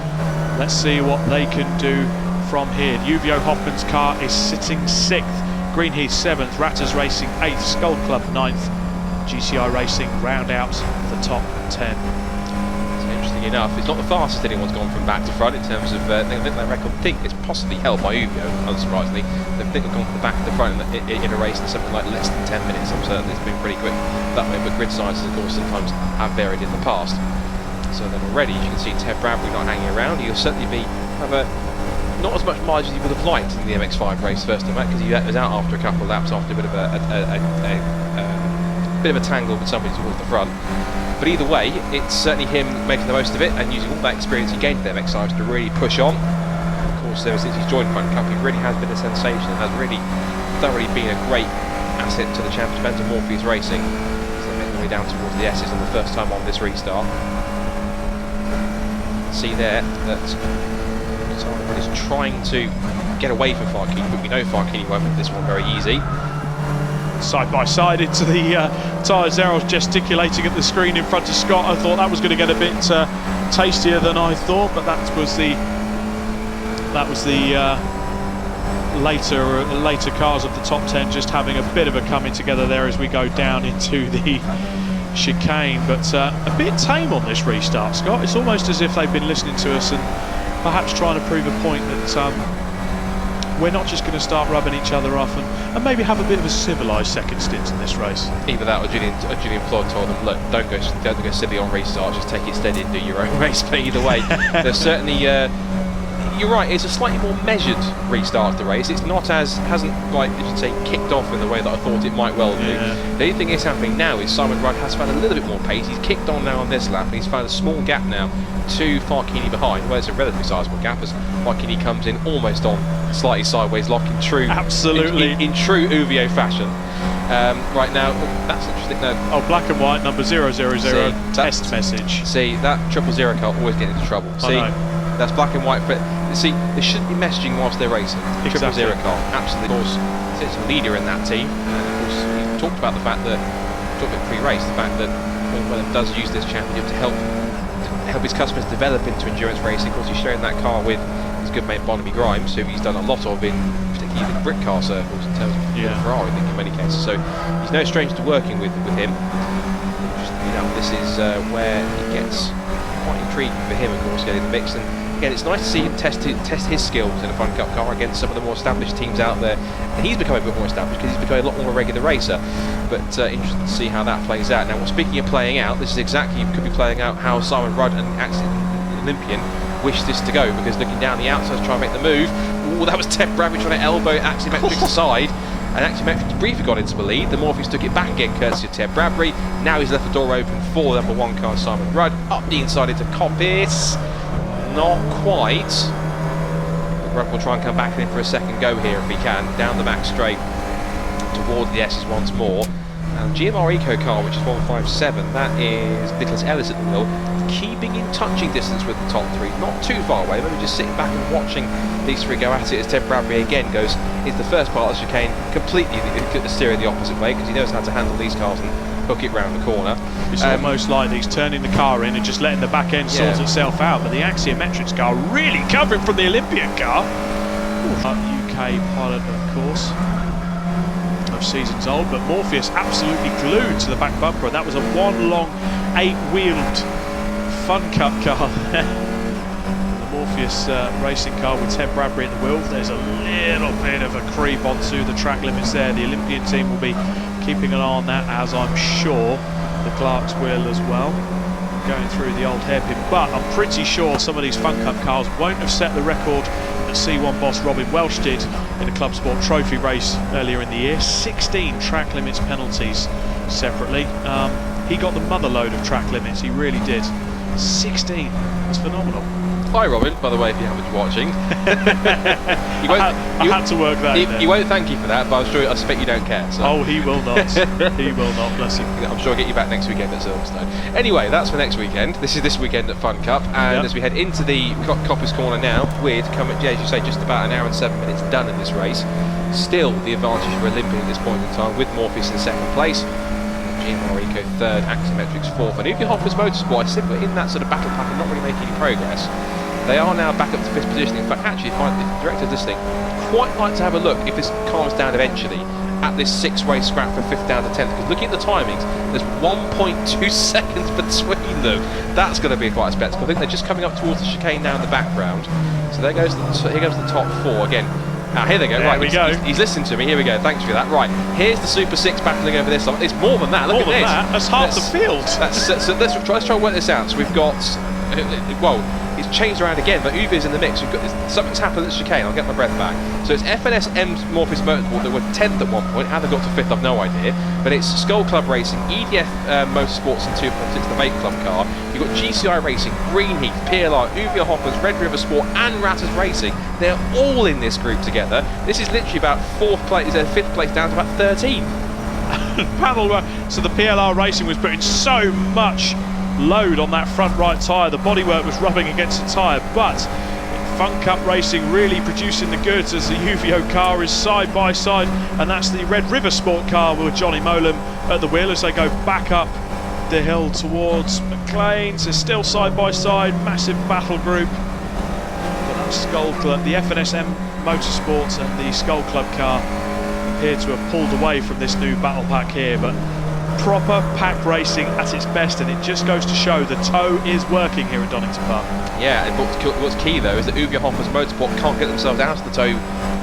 Let's see what they can do from here. Uvio Hoffman's car is sitting 6th, Greenheath 7th, Raptors Racing 8th, Skull Club 9th, GCI Racing round out the top 10. Interesting enough, it's not the fastest anyone's gone from back to front in terms of, I think that record, I think it's possibly held by Uvio, unsurprisingly. They think they've gone from the back to the front in a race in something like less than 10 minutes. I'm certain it's been pretty quick that way, but grid sizes, of course, sometimes have varied in the past. So then already, you can see Ted Bradbury not hanging around. He'll certainly have not as much mileage as he would have liked in the MX5 race first time out, because he was out after a couple of laps after a bit of a tangle with somebody towards the front. But either way, it's certainly him making the most of it and using all that experience he gained in the MX5 to really push on. Of course, ever since he's joined Fun Cup, he really has been a sensation and has really thoroughly been a great asset to the championship and to Morpheus Racing. So they're making their way down towards the S's on the first time on this restart. See there that someone is trying to get away from Farkini, but we know Farkini won't make this one very easy. Side by side into the tyres there. I was gesticulating at the screen in front of Scott. I thought that was going to get a bit tastier than I thought, but that was the later cars of the top 10 just having a bit of a coming together there as we go down into the chicane. But a bit tame on this restart, Scott. It's almost as if they've been listening to us and perhaps trying to prove a point that we're not just going to start rubbing each other off and maybe have a bit of a civilised second stint in this race. Either that or Julian Floyd told them, look, don't go silly on restart, just take it steady and do your own race. But either way, there's certainly you're right, it's a slightly more measured restart of the race. It's not as, hasn't, like, you should say, kicked off in the way that I thought it might well do. The only thing is happening now is Simon Rudd has found a little bit more pace. He's kicked on now on this lap, and he's found a small gap now to Farkini behind. Well, it's a relatively sizable gap as Farkini comes in almost on slightly sideways lock in true, absolutely in true Uvio fashion. Right now, that's interesting. No. Oh, black and white, number 000, test message. See, that 000 car always get into trouble. See, that's black and white, but see, they shouldn't be messaging whilst they're racing. Exactly. 000 car, absolutely. Of course, it's a leader in that team. And of course, he talked about the fact that, talked about pre-race, the fact that Wellham does use this championship to help his customers develop into endurance racing. Of course, he's sharing that car with his good mate Barnaby Grimes, who he's done a lot of in particularly the brick car circles in terms of Ferrari, I think, in many cases. So he's no stranger to working with him. This is where it gets quite intriguing for him, of course, getting the mix. And again, it's nice to see him test his skills in a Fun Cup car against some of the more established teams out there. And he's becoming a bit more established because he's becoming a lot more a regular racer. But interesting to see how that plays out. Now, well, speaking of playing out, this is exactly, could be playing out how Simon Rudd and actually Olympian wish this to go, because looking down the outside to try and make the move. Oh, that was Ted Bradbury trying to elbow Axiometrics aside. And Axiometrics briefly got into the lead. The Morpheus took it back again, courtesy of Ted Bradbury. Now he's left the door open for number 1 car, Simon Rudd. Up the inside into Coppice. Not quite. But Rudd will try and come back in for a second go here if he can. Down the back straight towards the S's once more. And GMR Eco car, which is 157, that is Nicholas Ellis at the wheel, keeping in touching distance with the top 3, not too far away, maybe just sitting back and watching these 3 go at it as Ted Bradbury again goes into the first part of the chicane, completely steering the opposite way, because he knows how to handle these cars and hook it round the corner. It's almost like he's turning the car in and just letting the back end sort itself out, but the Axiometrics car really covering from the Olympian car. UK pilot, of course, of seasons old, but Morpheus absolutely glued to the back bumper, and that was a one long 8-wheeled Fun Cup car. The Morpheus racing car with Ted Bradbury at the wheel. There's a little bit of a creep onto the track limits there. The Olympian team will be keeping an eye on that, as I'm sure the Clarks will as well, going through the Old Hairpin. But I'm pretty sure some of these Fun Cup cars won't have set the record that C1 boss Robin Welsh did in a Club Sport Trophy race earlier in the year. 16 track limits penalties separately. He got the mother load of track limits, he really did. 16, that's phenomenal. Hi Robin, by the way, if you haven't been watching. I had to work that in. He won't thank you for that, but I suspect you don't care. So. Oh, he will not. He will not, bless him. I'm sure I'll get you back next weekend at Silverstone. Anyway, that's for next weekend. This is this weekend at Fun Cup, and as we head into the Coppice corner now, with, as you say, just about an hour and 7 minutes done in this race. Still the advantage for Olympian at this point in time, with Morpheus in second place. GMR Eco third, Axiometrics fourth, and Uvio Hoffman's Motorsport, I said, we're in that sort of battle pack and not really making any progress. They are now back up to 5th position. In fact, actually, if the director of this thing, quite like to have a look, if this calms down eventually, at this 6-way scrap for 5th down to 10th, because looking at the timings, there's 1.2 seconds between them. That's going to be quite a spectacle. I think they're just coming up towards the chicane now in the background. So there goes here goes the top 4 again. Here they go. There we go. He's listening to me. Here we go. Thanks for that. Right, here's the Super 6 battling over this. It's more than that. Look at this. That's half the field. So let's try and work this out. So we've got, well, it's changed around again, but Uvio's in the mix. We've got something's happened at the chicane. I'll get my breath back. So it's FNSM Morpheus Motorsport that were 10th at one point. How they got to 5th, I've no idea. But it's Skull Club Racing, EDF Motorsports, and 2.6, the VapeClub car. You've got GCI Racing, Greenheath, PLR, Uvio Hoppers, Red River Sport, and Ratters Racing. They're all in this group together. This is literally about 5th place down to about 13. So the PLR Racing was putting so much load on that front right tyre, the bodywork was rubbing against the tyre, but Fun Cup Racing really producing the goods as the Uvio car is side by side, and that's the Red River Sport car with Johnny Molam at the wheel as they go back up the hill towards McLean's. They're still side by side, massive battle group. But that Skull Club, the FNSM Motorsports and the Skull Club car appear to have pulled away from this new battle pack here, but proper pack racing at its best, and it just goes to show the toe is working here at Donington Park. Yeah, and what's key though is that Uvio Hoffman's Motorsport can't get themselves out of the toe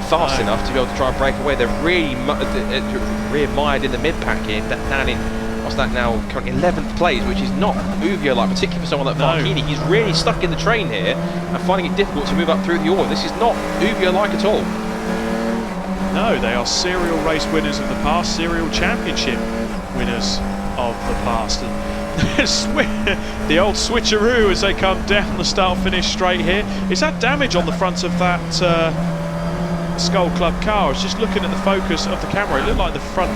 fast enough to be able to try and break away. They're really mired in the mid pack here, down in, I What's that now? Currently 11th place, which is not Uvio like, particularly for someone like Farkini. He's really stuck in the train here and finding it difficult to move up through the order. This is not Uvio like at all. No, they are serial race winners of the past, serial championship winners of the past. And the old switcheroo as they come down the start-finish straight here. Is that damage on the front of that Skull Club car? I was just looking at the focus of the camera. It looked like the front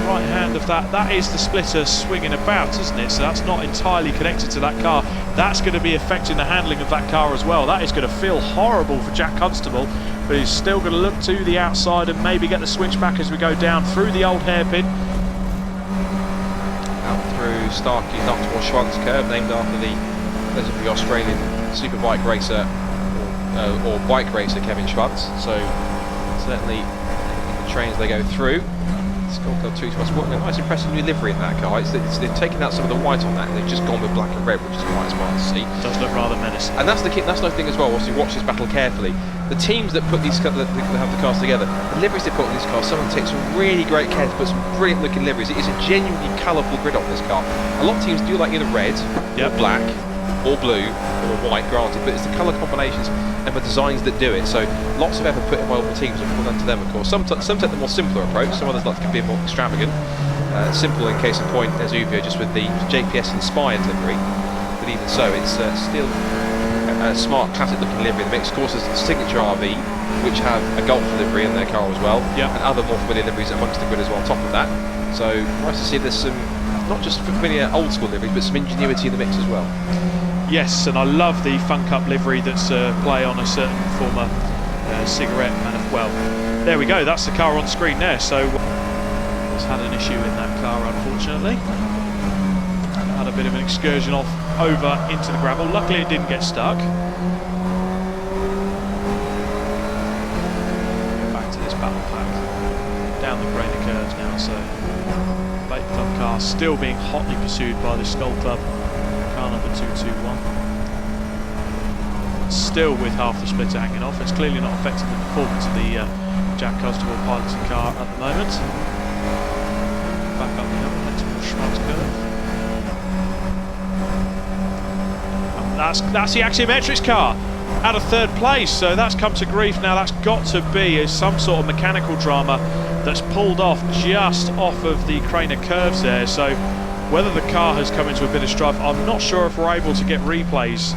right hand of that is the splitter swinging about, isn't it? So that's not entirely connected to that car. That's going to be affecting the handling of that car as well. That is going to feel horrible for Jack Constable, but he's still going to look to the outside and maybe get the switch back as we go down through the Old Hairpin. Out through Starkey's up towards Schwantz curve, named after the Australian superbike racer or bike racer Kevin Schwantz. So certainly in the trains they go through. Skull Club 2 Schwantz, what a nice impressive new livery in that car. They've taken out some of the white on that and they've just gone with black and red, which is quite smart to see. Does look rather menacing. And that's the thing as well. Obviously, watch this battle carefully. The teams that put these that have the cars together, the liveries they put on these cars, someone takes some really great care to put some brilliant looking liveries. It is a genuinely colourful grid on this car. A lot of teams do like either red, or black, or blue, or white, granted, but it's the colour combinations and the designs that do it. So lots of effort put in by all the teams, and well done to them, of course. Some take the more simpler approach. Some others like to be more extravagant. Simple in case in point, there's Uvio just with the JPS inspired livery. But even so, it's still a smart, classic-looking livery in the mix. Of course, there's the Signature RV, which have a Golf livery in their car as well, and other more familiar liveries amongst the grid as well on top of that. So nice to see there's some, not just familiar old-school liveries, but some ingenuity in the mix as well. Yes, and I love the Fun Cup livery that's play on a certain former cigarette man. Well, there we go, that's the car on screen there. So it's had an issue in that car, unfortunately. Had a bit of an excursion off over into the gravel. Luckily it didn't get stuck. Back to this battle pack. Down the Crainer Curves now, so VapeClub car still being hotly pursued by the Skull Club car number 221. Still with half the splitter hanging off. It's clearly not affecting the performance of the Jack Constable piloting car at the moment. Back up the other next to Schwartz curve. That's the Axiometrics car out of third place, so that's come to grief now. That's got to be some sort of mechanical drama that's pulled off just off of the Crainer Curves there. So whether the car has come into a bit of strife, I'm not sure if we're able to get replays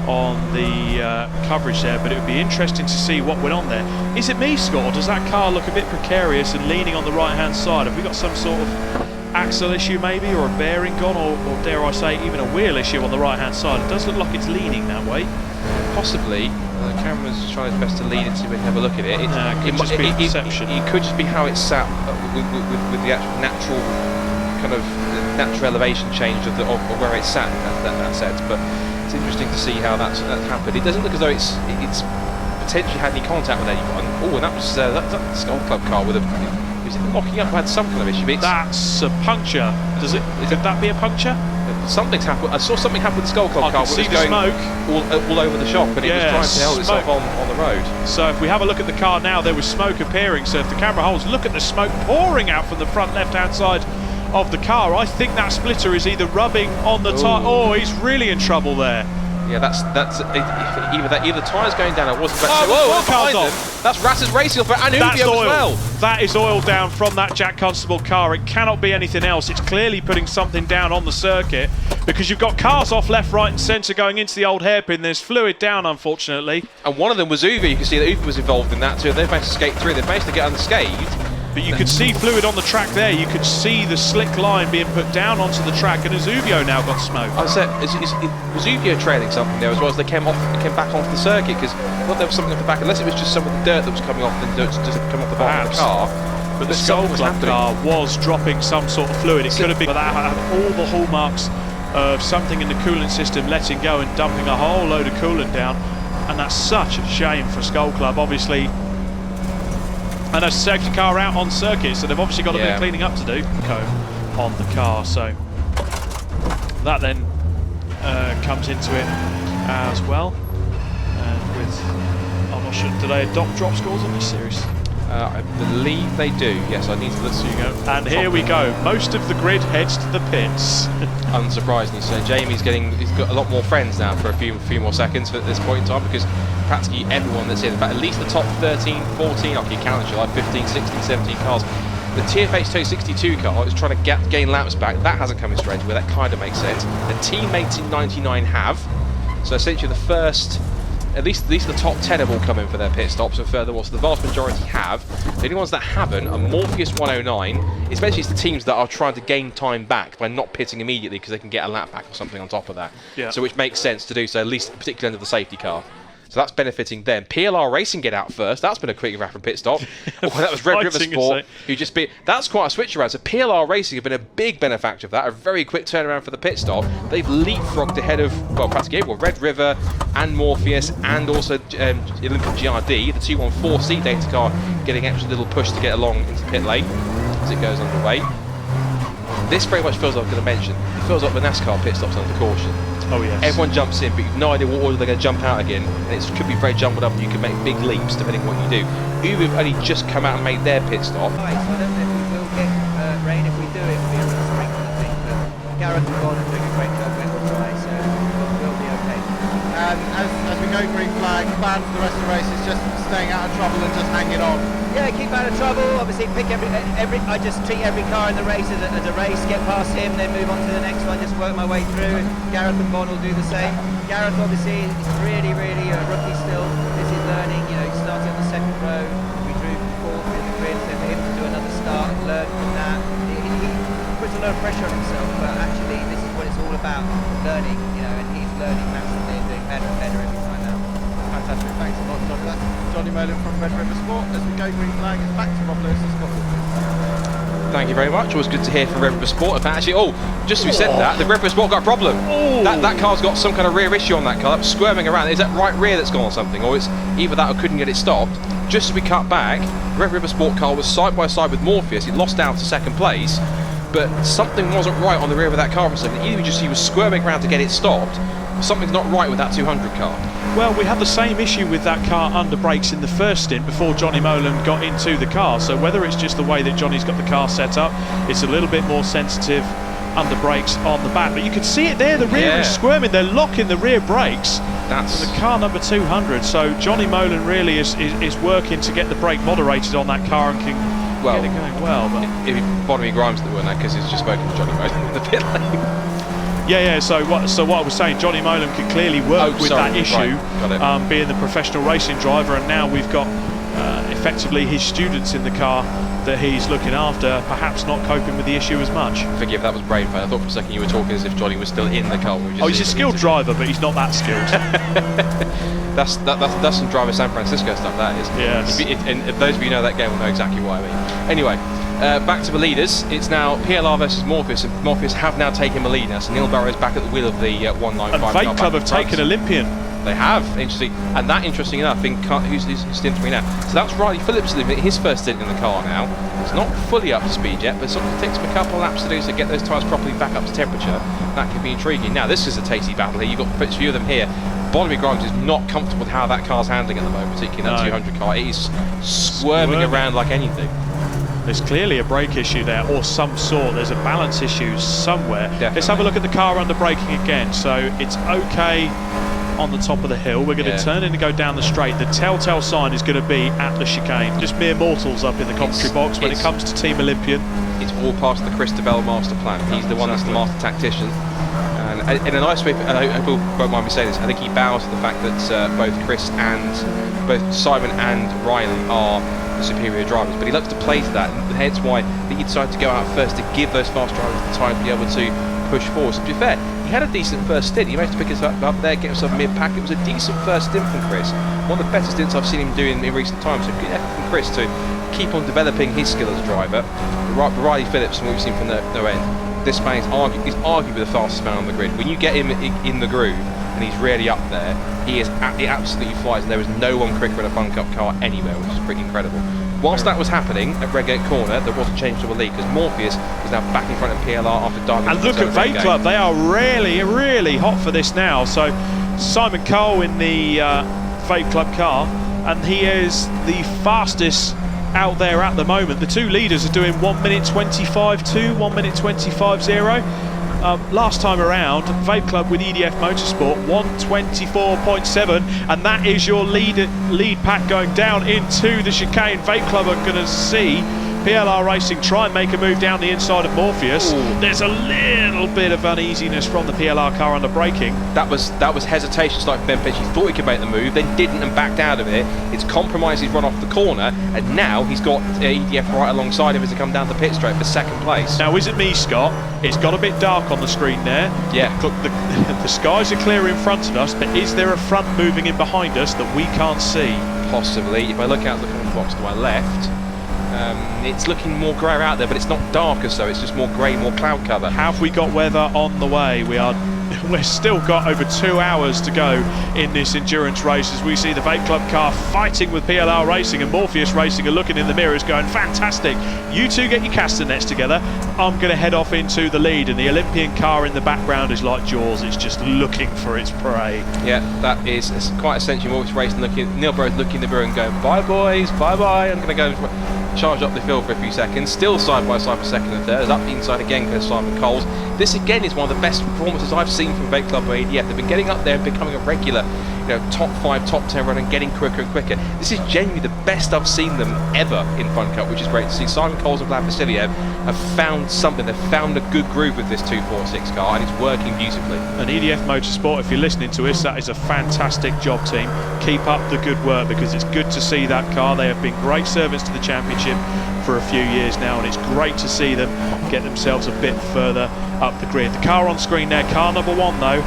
on the coverage there, but it would be interesting to see what went on there. Is it me, Scott, or does that car look a bit precarious and leaning on the right hand side? Have we got some sort of axle issue maybe, or a bearing gone, or dare I say even a wheel issue on the right hand side? It does look like it's leaning that way. Possibly. The camera's trying its best to lean into it and have a look at it. It could just be perception. It could just be how it's sat with the actual natural kind of natural elevation change of where it's sat. That sense, but it's interesting to see how that's happened. It doesn't look as though it's potentially had any contact with anyone. Oh, and that was that Skull Club car with a. Is it locking up? Had some kind of issue. That's a puncture. Could that be a puncture? Something's happened. I saw something happen with the Skull Club car. I could see the smoke all over the shop, but it was trying to hold itself on the road. So if we have a look at the car now, there was smoke appearing. So if the camera holds, look at the smoke pouring out from the front left-hand side of the car. I think that splitter is either rubbing on the tyre. Oh, he's really in trouble there. Yeah, that's either tyres going down or wasn't. Car's off. That's Ratter's Racing for and Uvio as well. That is oil down from that Jack Constable car. It cannot be anything else. It's clearly putting something down on the circuit, because you've got cars off left, right and centre going into the Old Hairpin. There's fluid down, unfortunately. And one of them was Uvio. You can see that Uvio was involved in that too. They've managed to skate through. They've managed to get unscathed. But you could see fluid on the track there. You could see the slick line being put down onto the track, and has Uvio now got smoke? I said, was Uvio trailing something there as well as they came back onto the circuit? Because I thought there was something off the back, unless it was just some of the dirt that was coming off the dirt just come off the bottom of the car. But the Skull Club car was dropping some sort of fluid. It could have been, but that had all the hallmarks of something in the coolant system letting go and dumping a whole load of coolant down, and that's such a shame for Skull Club, obviously. And a safety car out on circuit, so they've obviously got a bit of cleaning up to do on the car. So that then comes into it as well. And with, I'm not sure, do they adopt drop scores on this series? I believe they do. Yes, I need to look. So you go. And here we go. Most of the grid heads to the pits. Unsurprisingly, so Jamie's he's got a lot more friends now for a few more seconds at this point in time, because practically everyone that's in fact, at least the top 13, 14, I can count in July, 15, 16, 17 cars. The TFH 262 car is trying to gain laps back. That hasn't come in straight away. That kind of makes sense. The teammates in 99 have. So essentially the first, at least the top 10 have all come in for their pit stops, and furthermore, so the vast majority have. The only ones that haven't are Morpheus 109. Especially it's the teams that are trying to gain time back by not pitting immediately because they can get a lap back or something on top of that. Yeah. So which makes sense to do so, at least particularly under the safety car. So that's benefiting them. PLR Racing get out first. That's been a quick rapid pit stop. Oh, that was Red River Sport, who just beat. That's quite a switch around. So PLR Racing have been a big benefactor of that. A very quick turnaround for the pit stop. They've leapfrogged ahead of, well, practically everyone. Red River and Morpheus and also Olympic GRD, the 214C data car, getting an extra little push to get along into the pit lane as it goes underway. This very much feels like I'm going to mention. It feels like the NASCAR pit stops under caution. Oh yes. Everyone jumps in, but you've no idea what order they're going to jump out again, and it could be very jumbled up, and you can make big leaps depending on what you do. Uvio have only just come out and made their pit stop. Right, so I don't know if we will get rain. If we do, it will be a real sprinkle, I think. But Gareth and Gordon are doing a great job with the dry, so we'll be okay. As we go green flag, plan for the rest of the race is just staying out of trouble and just hanging on. Yeah, keep out of trouble. Obviously, pick every. I just treat every car in the race as a race. Get past him, then move on to the next one. Just work my way through. And Gareth and Bon will do the same. Gareth obviously is really a rookie still. This is learning. You know, he started on the second row. We drew fourth in the grid, so for him to do another start and learn from that, he puts a lot of pressure on himself. But actually, this is what it's all about: learning. You know, and he's learning massively and doing better and better every time now. Fantastic, thanks a lot, Johnny. That's Johnny Merlin from Red River Sport. As we go green flag, it's back to Rob Lewis and Scott Wilkins. Thank you very much. Always good to hear from Red River Sport. In fact, actually, just as we said that, the Red River Sport got a problem. That car's got some kind of rear issue on that car. It's squirming around. Is that right rear that's gone or something? Or it's either that or couldn't get it stopped. Just as we cut back, the Red River Sport car was side by side with Morpheus. It lost out to second place, but something wasn't right on the rear of that car for a second. Either he was squirming around to get it stopped, or something's not right with that 200 car. Well, we had the same issue with that car under brakes in the first stint before Johnny Molan got into the car. So whether it's just the way that Johnny's got the car set up, it's a little bit more sensitive under brakes on the back. But you can see it there, the rear is squirming. They're locking the rear brakes. That's the car number 200. So Johnny Molan really is working to get the brake moderated on that car and can get it going well. But if Bonamy Grimes that won that, because he's just spoken to Johnny Molan in the pit lane. Yeah. So what I was saying, Johnny Molan could clearly work with that issue, being the professional racing driver, and now we've got effectively his students in the car that he's looking after, perhaps not coping with the issue as much. Forgive, that was brain fade. I thought for a second you were talking as if Johnny was still in the car. He's a skilled driver, but he's not that skilled. that's some Driver San Francisco stuff, that is. Yes. And if those of you who know that game will know exactly what I mean. Anyway, back to the leaders. It's now PLR versus Morpheus, and Morpheus have now taken the lead now. So Neil Barrow's back at the wheel of the 195. And VapeClub have taken Olympian. They have, interesting, and that, interesting enough, who's stint 3 now. So that's Riley Phillips in his first stint in the car now. It's not fully up to speed yet, but it takes him a couple of laps to do, so get those tyres properly back up to temperature. That could be intriguing. Now, this is a tasty battle here. You've got a few of them here. Bonamy Grimes is not comfortable with how that car's handling at the moment, particularly in that 200 car. It is squirming around like anything. There's clearly a brake issue there, or some sort. There's a balance issue somewhere. Definitely. Let's have a look at the car under braking again. So it's okay on the top of the hill. We're going to turn in and go down the straight. The telltale sign is going to be at the chicane. Just mere mortals up in the commentary box when it comes to Team Olympian. It's all part of the Chris DeBell master plan. He's the one that's the master tactician. And in a nice way, and I hope you won't mind me saying this, I think he bows to the fact that both Simon and Riley are the superior drivers, but he likes to play to that, and hence why he decided to go out first to give those fast drivers the time to be able to push forward. So to be fair, he had a decent first stint. He managed to pick us up there, get himself mid-pack. It was a decent first stint from Chris. One of the better stints I've seen him do in recent times. So good effort from Chris to keep on developing his skill as a driver. Riley Phillips, from what we've seen from the end, this man is arguably the fastest man on the grid. When you get him in the groove, and he's really up there, he absolutely flies, and there is no one quicker in a Fun Cup car anywhere, which is pretty incredible. Whilst that was happening at Redgate Corner, there was a change to a lead, because Morpheus is now back in front of PLR after diving. And look at VapeClub, they are really hot for this now. So Simon Cole in the VapeClub car, and he is the fastest out there at the moment. The two leaders are doing 1 minute 25.2, 1 minute 25.0. Last time around, Vape Club with EDF Motorsport 124.7, and that is your lead pack going down into the chicane. Vape Club are going to see PLR Racing try and make a move down the inside of Morpheus. Ooh. There's a little bit of uneasiness from the PLR car under braking. That was hesitation starting from Ben Pitch. He thought he could make the move, then didn't and backed out of it. It's compromised his run off the corner, and now he's got EDF right alongside him as he come down the pit straight for second place. Now, is it me, Scott? It's got a bit dark on the screen there. Yeah. The skies are clear in front of us, but is there a front moving in behind us that we can't see? Possibly. If I look out the corner box to my left, it's looking more grey out there, but it's not darker, so it's just more grey, more cloud cover. Have we got weather on the way? We're still got over 2 hours to go in this endurance race as we see the Vape Club car fighting with PLR Racing, and Morpheus Racing are looking in the mirrors going, fantastic, you two get your castanets together, I'm going to head off into the lead. And the Olympian car in the background is like Jaws, it's just looking for its prey. Yeah, that is quite essentially Morpheus Racing Neil Burrows looking in the mirror and going, bye boys, bye bye, I'm going to go charge up the field for a few seconds, still side by side for second and third, up the inside again goes Simon Coles. This again is one of the best performances I've seen from Vape Club or ADF. They've been getting up there and becoming a regular, top 5, top 10 run and getting quicker and quicker. This is genuinely the best I've seen them ever in Fun Cup, which is great to see. Simon Coles and Vlad Vasiliev have found something, they've found a good groove with this 246 car, and it's working beautifully. And EDF Motorsport, if you're listening to us, that is a fantastic job, team. Keep up the good work, because it's good to see that car. They have been great servants to the championship for a few years now, and it's great to see them get themselves a bit further up the grid. The car on screen there, car number 1 though,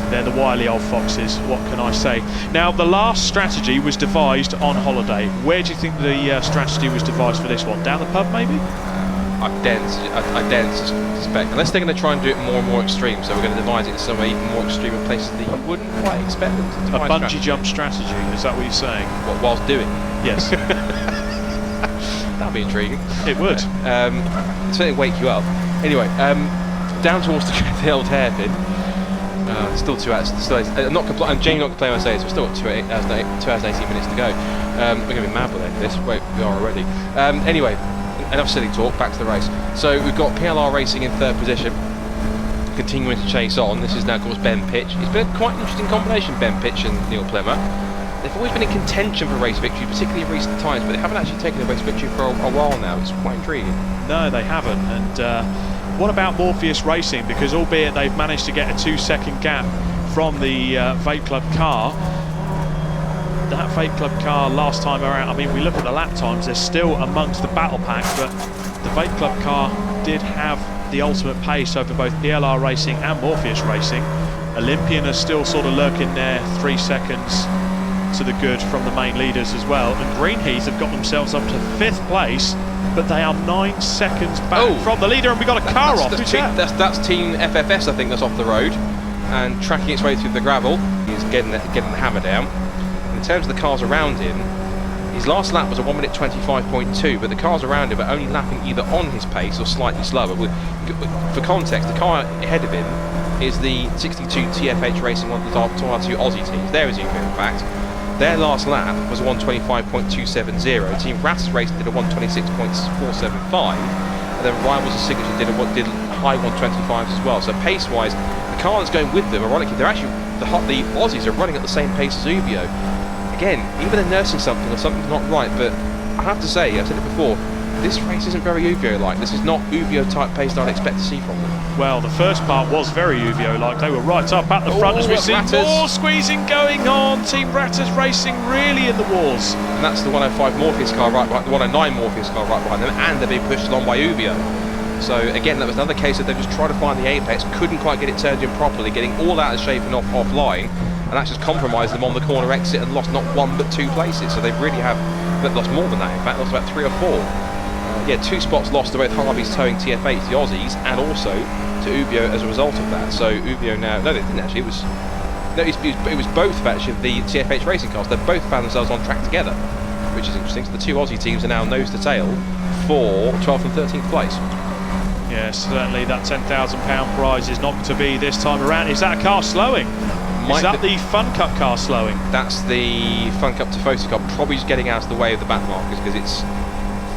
they're the wily old foxes, what can I say. Now, the last strategy was devised on holiday. Where do you think the strategy was devised for this one? Down the pub maybe? I dare suspect, unless they're going to try and do it more and more extreme, so we're going to devise it in some way even more extreme in places that you wouldn't quite expect them to devise. A bungee jump strategy, is that what you're saying? What, whilst doing? Yes. That'd be intriguing. It would. Certainly wake you up. Anyway, down towards the Old Hairpin. Still 2 hours. I'm genuinely not complaining when I say this. We've still got 2 hours and 18 minutes to go. We're going to be mad with this. Wait, we are already. Anyway, enough silly talk. Back to the race. So we've got PLR Racing in 3rd position, continuing to chase on. This is now, of course, Ben Pitch. It's been a quite interesting combination, Ben Pitch and Neil Plimmer. They've always been in contention for race victory, particularly in recent times, but they haven't actually taken a race victory for a while now. It's quite intriguing. No, they haven't. And what about Morpheus Racing? Because albeit they've managed to get a 2-second gap from the Vape Club car, that Vape Club car last time around, I mean, we look at the lap times, they're still amongst the battle pack, but the Vape Club car did have the ultimate pace over both PLR Racing and Morpheus Racing. Olympian are still sort of lurking there, 3 seconds to the good from the main leaders as well, and Greenheath have got themselves up to 5th place, but they are 9 seconds back from the leader, and we got a car off. That's Team FFS, I think, that's off the road and tracking its way through the gravel. He's getting the hammer down. In terms of the cars around him, his last lap was a 1 minute 25.2, but the cars around him are only lapping either on his pace or slightly slower. For context, the car ahead of him is the 62 TFH Racing, one of the top 2 Aussie teams. There is Uvio, in fact. Their last lap was a 125.270. Team Rattus Racing did a 126.475, and then Rivals of Signature did high 125s as well. So pace-wise, the car that's going with them, ironically, they're actually the Aussies are running at the same pace as Uvio. Again, either they're nursing something or something's not right, but I have to say, I've said it before, this race isn't very Uvio-like. This is not Uvio-type pace that I'd expect to see from them. Well, the first part was very Uvio-like. They were right up at the front as we see more squeezing going on. Team Rattus Racing really in the wars. And that's the 105 Morpheus car right behind, the 109 Morpheus car right behind them, and they're being pushed along by Uvio. So again, that was another case that they just tried to find the apex, couldn't quite get it turned in properly, getting all out of shape and offline, and that just compromised them on the corner exit and lost not 1 but 2 places. So they really have lost more than that. In fact, lost about 3 or 4. 2 spots lost to both Harvey's towing TF8, the Aussies, and also to Uvio as a result of that. So Uvio now, no, they didn't actually. It was both actually the TFH racing cars. They both found themselves on track together, which is interesting. So the 2 Aussie teams are now nose to tail for 12th and 13th place. Yeah, certainly that £10,000 prize is not to be this time around. Is that a car slowing? Is that the Fun Cup car slowing? That's the Fun Cup to Photo Cup, probably just getting out of the way of the back markers because it's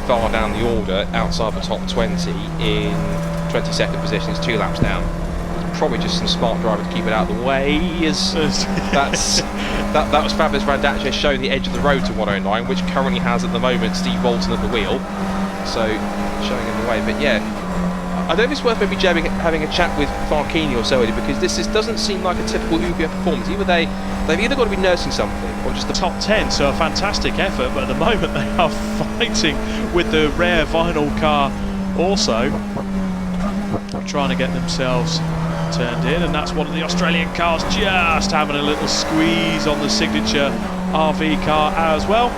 far down the order, outside the top 20 in 22nd position. It's 2 laps down. Probably just some smart driving to keep it out of the way. That was Fabulous Randaccia showing the edge of the road to 109, which currently has at the moment Steve Walton at the wheel, so showing him the way. But yeah, I don't know if it's worth maybe having a chat with Farkini or so, because this doesn't seem like a typical Uvio performance. They've either got to be nursing something or just the top 10, so a fantastic effort, but at the moment they are fighting with the rare vinyl car also, trying to get themselves turned in, and that's one of the Australian cars just having a little squeeze on the signature RV car as well.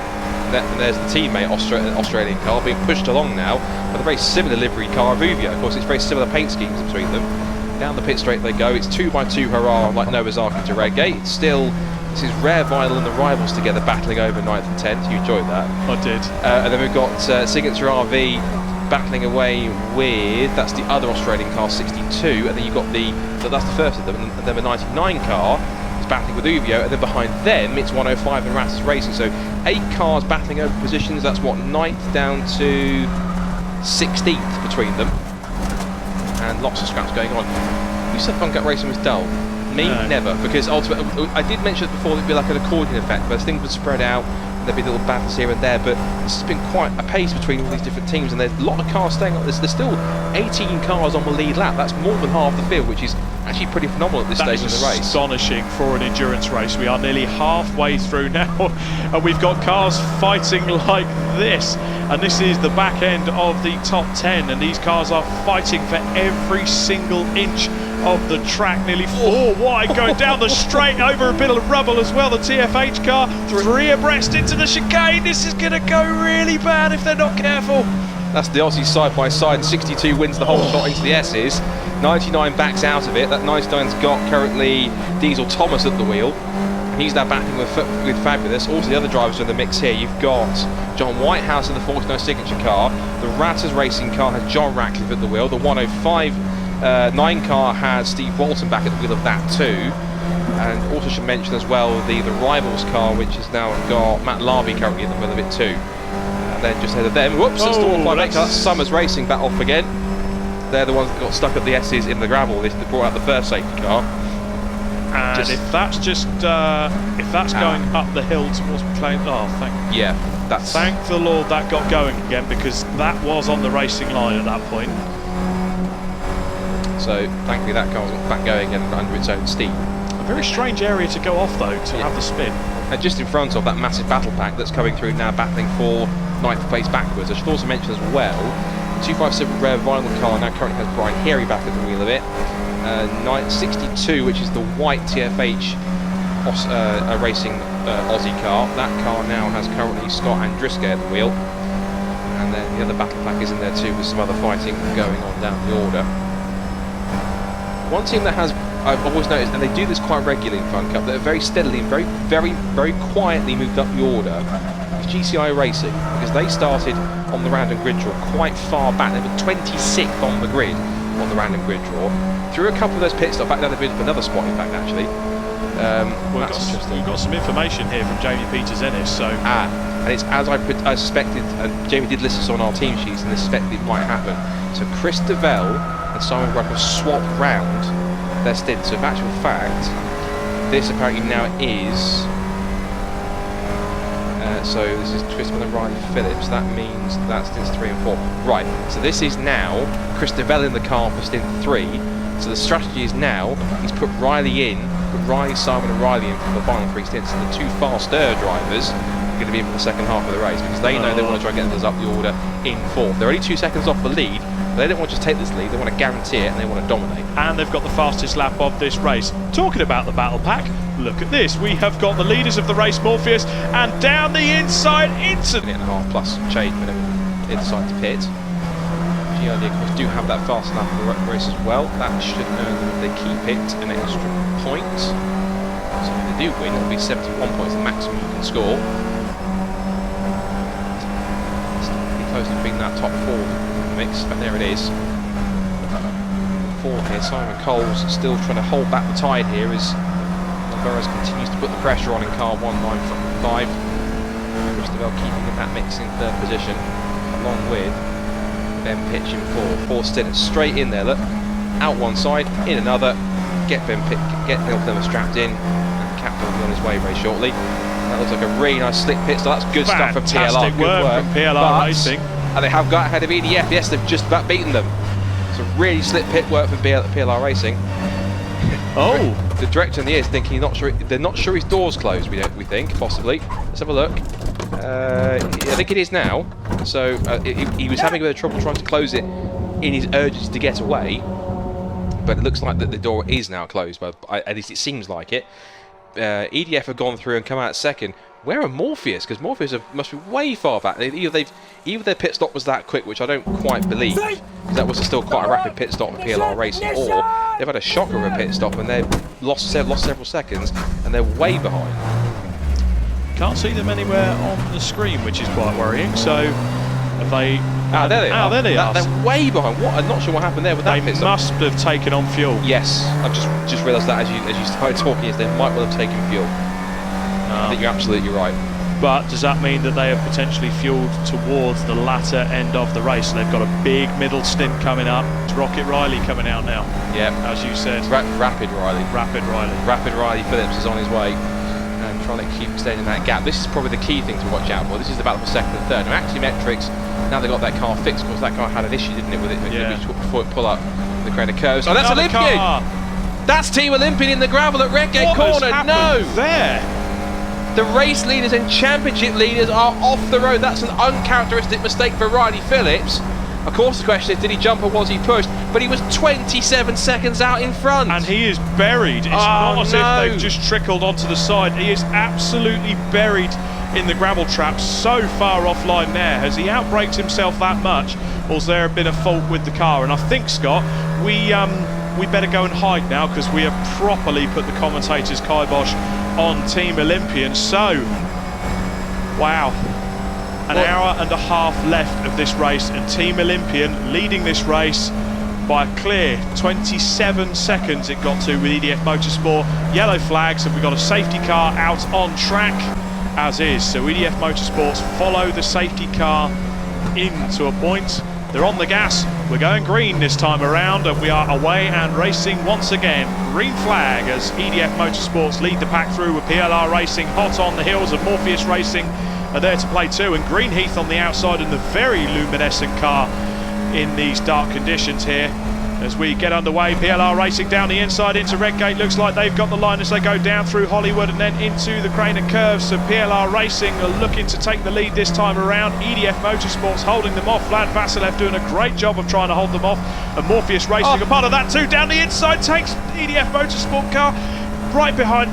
And there's the teammate Australian car being pushed along now with a very similar livery car of Uvio. Of course, it's very similar paint schemes between them. Down the pit straight they go. It's 2x2 hurrah like Noah's Ark into Redgate. It's still, this is Rare Vinyl and the Rivals together battling over 9th and 10th. You enjoyed that? I did. And then we've got Signature RV battling away with, that's the other Australian car, 62, and then you've got that's the first of them, and then the 99 car is battling with Uvio, and then behind them it's 105 and Rattus Racing. So 8 cars battling over positions. That's what, 9th down to 16th between them, and lots of scraps going on. You said Fun Cup Racing was dull. Me, no. Never, because ultimately, I did mention it before, it'd be like an accordion effect, but things would spread out, and there'd be little battles here and there, but this has been quite a pace between all these different teams, and there's a lot of cars staying like this. There's still 18 cars on the lead lap. That's more than half the field, which is actually pretty phenomenal at this stage in the race. Astonishing for an endurance race. We are nearly halfway through now, and we've got cars fighting like this, and this is the back end of the top 10, and these cars are fighting for every single inch of the track, nearly 4 wide, going down the straight over a bit of rubble as well. The TFH car 3 abreast into the chicane. This is going to go really bad if they're not careful. That's the Aussie side by side. 62 wins the whole shot into the S's. 99 backs out of it. That 99's got currently Diesel Thomas at the wheel. He's now battling with Fabulous. Also the other drivers are in the mix here. You've got John Whitehouse in the 49 signature car. The Rattus Racing car has John Ratcliffe at the wheel. The 105 9 car has Steve Walton back at the wheel of that too. And also should mention as well the Rivals car, which has now got Matt Larby currently in the wheel of it too. And then just ahead of them, whoops, that's Summers Racing back off again. They're the ones that got stuck at the S's in the gravel. They brought out the first safety car. And if that's going up the hill towards McLean, thank the Lord that got going again, because that was on the racing line at that point. So thankfully that car was back going again under its own steam. A very strange area to go off though, to have the spin. And just in front of that massive battle pack that's coming through now, battling for 9th place backwards. I should also mention as well, the 257 Rare Vinyl car now currently has Brian Heary back at the wheel of it. 962, which is the white TFH racing Aussie car. That car now has currently Scott Andriske at the wheel. And then the other battle pack is in there too, with some other fighting going on down the order. One team that has, I've always noticed, and they do this quite regularly in Fun Cup, that are very steadily and very quietly moved up the order, is GCI Racing, because they started on the random grid draw quite far back. They were 26th on the grid on the random grid draw. Through a couple of those pit stops, back down the grid for another spot, in fact, actually. We've got some information here from Jamie Peters Ennis, so... and it's as I suspected, and Jamie did list this on our team sheets, and they suspected it might happen. So Chris DeVell and Simon Ruck have swapped round their stints. So in actual fact, this apparently now is... so this is Tristan and Riley Phillips. That means that's stints 3 and 4. Right, so this is now Chris DeVell in the car for stint 3. So the strategy is now, he's put Riley in, Simon and Riley in for the final 3 stints, and the 2 faster drivers are going to be in for the second half of the race, because they know they want to try and get themselves up the order in form. They're only 2 seconds off the lead, but they don't want to just take this lead, they want to guarantee it and they want to dominate. And they've got the fastest lap of this race. Talking about the battle pack, look at this. We have got the leaders of the race, Morpheus, and down the inside into... 1.5 plus change whenever inside to pit. GRD, of course, do have that fast lap of the race as well. That should earn them, if they keep it, an extra point. So if they do win, it'll be 71 points, the maximum you can score. It's pretty close between that top 4 in the mix, but there it is. 4 here. Simon Coles still trying to hold back the tide here as Burrows continues to put the pressure on in car 195. Christabel keeping in that mix in third position, along with Ben Pitch in fourth. Stint straight in there, look. Out one side, in another. Get Neil Plymouth strapped in, and Captain will be on his way very shortly. That looks like a really nice slick pit stop. That's good stuff from PLR. Fantastic work from PLR Racing. And they have got ahead of EDF. Yes, they've just about beaten them. It's a really slick pit work from PLR Racing. Oh, the director in the ear is thinking they're not sure his door's closed. We think possibly. Let's have a look. I think it is now. So he was having a bit of trouble trying to close it in his urges to get away, but it looks like that the door is now closed. But at least it seems like it. EDF have gone through and come out second. Where are Morpheus? Because Morpheus must be way far back. Either their pit stop was that quick, which I don't quite believe, because that was still quite a rapid pit stop for PLR Racing, or they've had a shocker of a pit stop and they've lost several seconds and they're way behind. Can't see them anywhere on the screen, which is quite worrying. So have they? There they are. There they are. They're way behind. What? I'm not sure what happened there with that pit stop. Must have taken on fuel. Yes, I've just realised that as you started talking, is they might well have taken fuel. I think you're absolutely right. But does that mean that they have potentially fueled towards the latter end of the race? So they've got a big middle stint coming up. It's Rocket Riley coming out now. Yeah, as you said. Rapid Riley. Rapid Riley. Rapid Riley Phillips is on his way and trying to keep extending that gap. This is probably the key thing to watch out for. This is the battle for second and third. Now, actually, metrics. Now they've got that car fixed, because that car had an issue, didn't it, with it? Yeah. Before it pull up the Crainer Curves. Oh, that's Another Olympian! car. That's Team Olympian in the gravel at Redgate Corner. No! There. The race leaders and championship leaders are off the road. That's an uncharacteristic mistake for Riley Phillips. Of course, the question is, did he jump or was he pushed? But he was 27 seconds out in front. And he is buried. It's not as if they've just trickled onto the side. He is absolutely buried in the gravel trap, so far offline there. Has he outbraked himself that much, or has there been a fault with the car? And I think, Scott, we better go and hide now, because we have properly put the commentators' kibosh on Team Olympian. So, wow, an hour and a half left of this race, and Team Olympian leading this race by a clear 27 seconds it got to with EDF Motorsport. Yellow flags, and we've got a safety car out on track as is. So EDF Motorsports follow the safety car into a point. They're on the gas. We're going green this time around, and we are away and racing once again. Green flag as EDF Motorsports lead the pack through, with PLR Racing hot on the heels of Morpheus Racing are there to play too, and Greenheath on the outside in the very luminescent car in these dark conditions here. As we get underway, PLR Racing down the inside into Redgate. Looks like they've got the line as they go down through Hollywood and then into the Crainer Curves. So PLR Racing are looking to take the lead this time around. EDF Motorsports holding them off. Vlad Vasilev doing a great job of trying to hold them off. And Morpheus Racing a part of that too. Down the inside takes EDF Motorsport car right behind.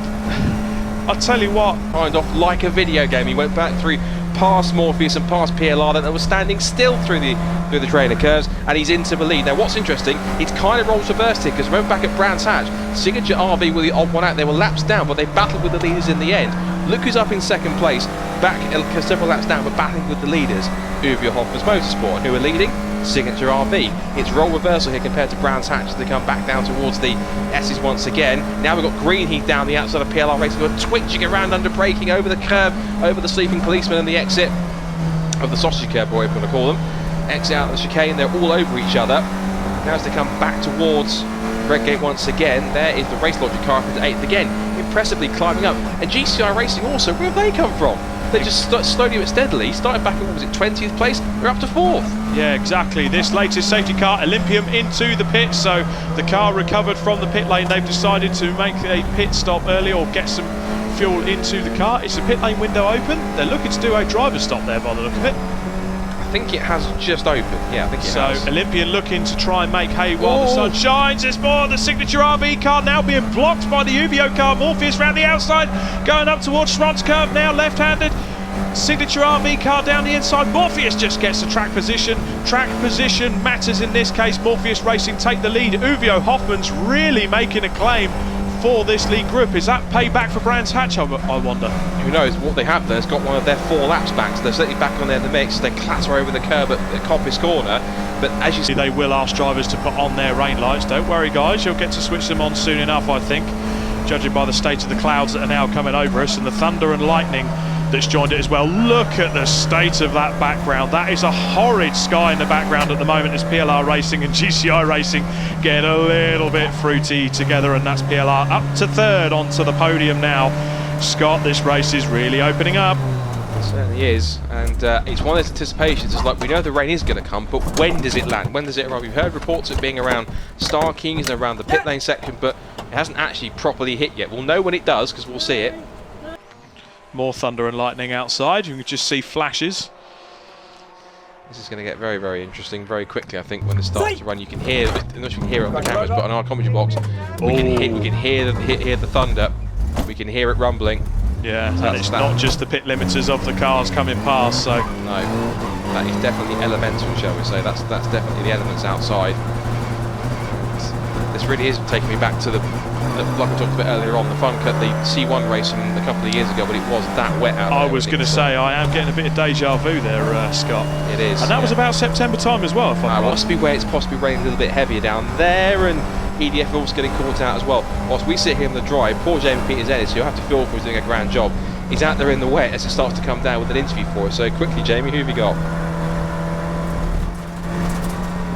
I'll tell you what. Signed off like a video game. He went back through past Morpheus and past PLR, then they were standing still through the Crainer Curves, and he's into the lead. Now what's interesting, it's kind of roles reversed here, because remember back at Brands Hatch, Signature RV were the odd one out. They were laps down, but they battled with the leaders in the end. Look who's up in second place, back several laps down, but battling with the leaders, Uvio Hoffman's Motorsport. Who are leading? Signature RV. It's role reversal here compared to Brands Hatch as they come back down towards the S's once again. Now we've got Greenheath down the outside of PLR Racing, who are twitching around under braking over the curb, over the sleeping policeman and the exit of the sausage curb, whatever you want to call them. Exit out of the chicane, they're all over each other. Now as they come back towards Redgate once again, there is the Race Logic car up into 8th again, impressively climbing up. And GCI Racing also, where have they come from? They just slowly but steadily started back at, what was it, 20th place? They're up to 4th. Yeah, exactly. This latest safety car, Olympium, into the pit. So the car recovered from the pit lane. They've decided to make a pit stop early, or get some fuel into the car. Is the pit lane window open? They're looking to do a driver's stop there by the look of it. I think it has just opened. Yeah, I think it has. So Olympian looking to try and make hay while the sun shines. There's more. The Signature RV car now being blocked by the Uvio car. Morpheus round the outside, going up towards Schrott's curve now, left-handed. Signature RV car down the inside. Morpheus just gets the track position. Track position matters in this case. Morpheus Racing take the lead. Uvio Hoffman's really making a claim for this lead group. Is that payback for Brands Hatch, I wonder? Who knows? What they have there has got one of their 4 laps back, so they're certainly back on there in the mix. They clatter over the curb at Coppice Corner, but as you see, they will ask drivers to put on their rain lights. Don't worry guys, you'll get to switch them on soon enough, I think. judging by the state of the clouds that are now coming over us and the thunder and lightning that's joined it as well. Look at the state of that background. That is a horrid sky in the background at the moment as PLR Racing and GCI Racing get a little bit fruity together, and that's PLR up to third onto the podium now. Scott, this race is really opening up. It certainly is, and it's one of those anticipations. It's like, we know the rain is going to come, but when does it land? When does it arrive? We've heard reports of it being around Star Kings and around the pit lane section, but it hasn't actually properly hit yet. We'll know when it does, because we'll see it. More thunder and lightning outside. You can just see flashes. This is going to get very, very interesting very quickly, I think, when it starts to run. You can hear, I'm not sure you can hear it on the cameras, but on our commentary box, we can hear the thunder. We can hear it rumbling. Yeah, and it's not just the pit limiters of the cars coming past, so... No, that is definitely elemental, shall we say. That's definitely the elements outside. This really is taking me back to the, like I talked about earlier on, the fun cut, the C1 racing a couple of years ago, but it was that wet out there. I was going to say, I am getting a bit of deja vu there, Scott. It is. And that was about September time as well, if I'm right. Must be where it's possibly raining a little bit heavier down there, and EDF also getting caught out as well. Whilst we sit here on the drive, poor Jamie Peters-Ellis, who you have to feel for, is doing a grand job. He's out there in the wet as it starts to come down with an interview for us. So quickly, Jamie, who have you got?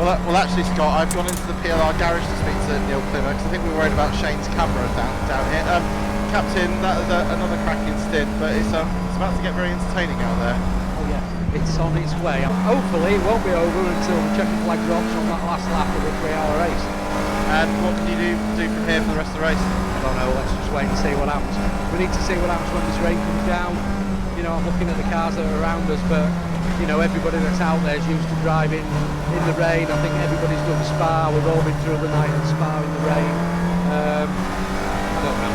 Well, actually, Scott, I've gone into the PLR garage to speak to Neil Plymouth because I think we were worried about Shane's camera down here. Captain, that is another cracking stint, but it's about to get very entertaining out there. Oh yeah, it's on its way. Hopefully it won't be over until the checkered flag drops on that last lap of the 3-hour race. And what can you do from here for the rest of the race? I don't know, let's just wait and see what happens. We need to see what happens when this rain comes down. You know, I'm looking at the cars that are around us, but you know, everybody that's out there is used to driving in the rain. I think everybody's done Spa. We've all been through the night at Spa in the rain. I don't know.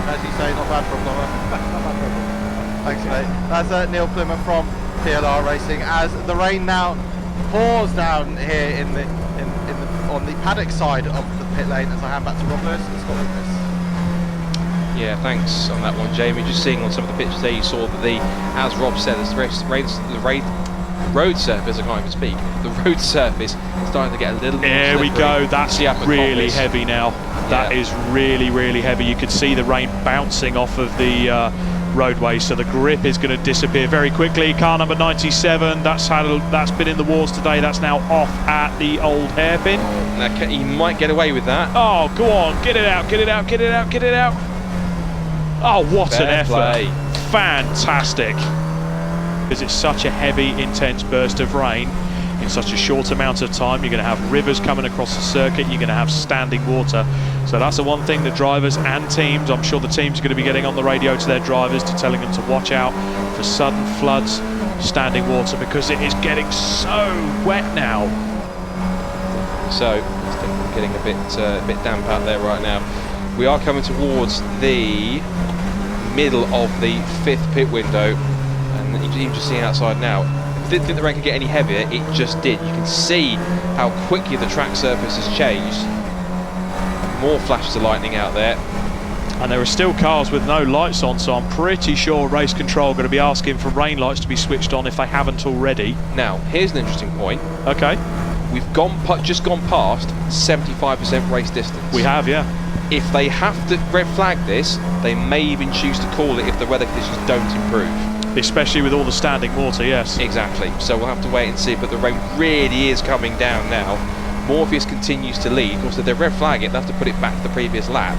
As you say, not bad for a plumber. Not bad for a plumber. Thanks, mate. That's Neil Plymouth from PLR Racing. As the rain now pours down here on the paddock side of the pit lane, as I hand back to Rob Lewis and Scott Lucas. Yeah, thanks on that one, Jamie. Just seeing on some of the pictures there, you saw that as Rob said, the road surface, I can't even speak, the road surface is starting to get a little more There we slippery. go, that's really heavy now. That is really, really heavy. You can see the rain bouncing off of the roadway, so the grip is going to disappear very quickly. Car number 97, that's been in the wars today. That's now off at the Old Hairpin. Now, he might get away with that. Oh, go on, get it out, get it out, get it out, get it out. Oh, what an effort. Play. Fantastic. Because it's such a heavy, intense burst of rain in such a short amount of time. You're going to have rivers coming across the circuit, you're going to have standing water. So that's the one thing the drivers and teams, I'm sure the teams are going to be getting on the radio to their drivers to telling them to watch out for sudden floods, standing water, because it is getting so wet now. So it's getting a bit damp out there right now. We are coming towards the middle of the fifth pit window, and you can just see outside now. Didn't think the rain could get any heavier, it just did. You can see how quickly the track surface has changed. More flashes of lightning out there. And there are still cars with no lights on, so I'm pretty sure race control are going to be asking for rain lights to be switched on if they haven't already. Now, here's an interesting point. Okay. We've just gone past 75% race distance. We have, yeah. If they have to red flag this, they may even choose to call it if the weather conditions don't improve. Especially with all the standing water, yes. Exactly. So we'll have to wait and see, but the rain really is coming down now. Morpheus continues to lead. Of course, if they red flag it, they have to put it back to the previous lap.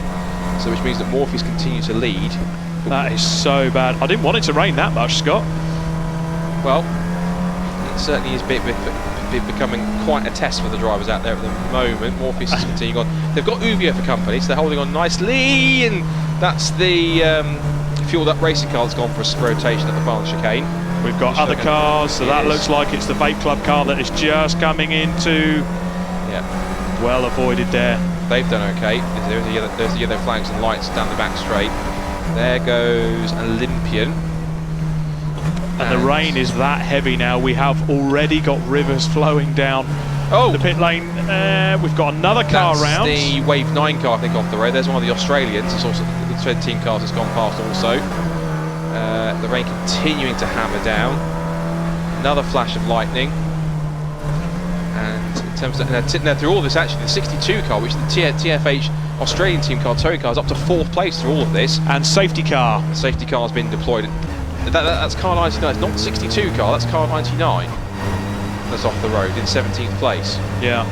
So which means that Morpheus continues to lead. That is so bad. I didn't want it to rain that much, Scott. Well, it certainly is becoming quite a test for the drivers out there at the moment. Morpheus is continuing on. They've got Uvio for company, so they're holding on nicely, and that's the fueled up racing car that's gone for a rotation at the final chicane. We've got other cars, so that looks like it's the VapeClub car that is just coming into. Yeah. Well avoided there. They've done okay. There's the yellow flags and lights down the back straight. There goes Olympian. And the rain is that heavy now. We have already got rivers flowing down the pit lane. We've got another car round. That's the Wave 9 car, I think, off the road. There's one of the Australians. It's also the 13 cars that's gone past also. The rain continuing to hammer down. Another flash of lightning. And 10%. Now, through all this, actually, the 62 car, which is the TFH Australian team car, tow car, is up to 4th place through all of this. And safety car. The safety car has been deployed. That's car 99. It's not the 62 car, that's car 99. That's off the road in 17th place. Yeah.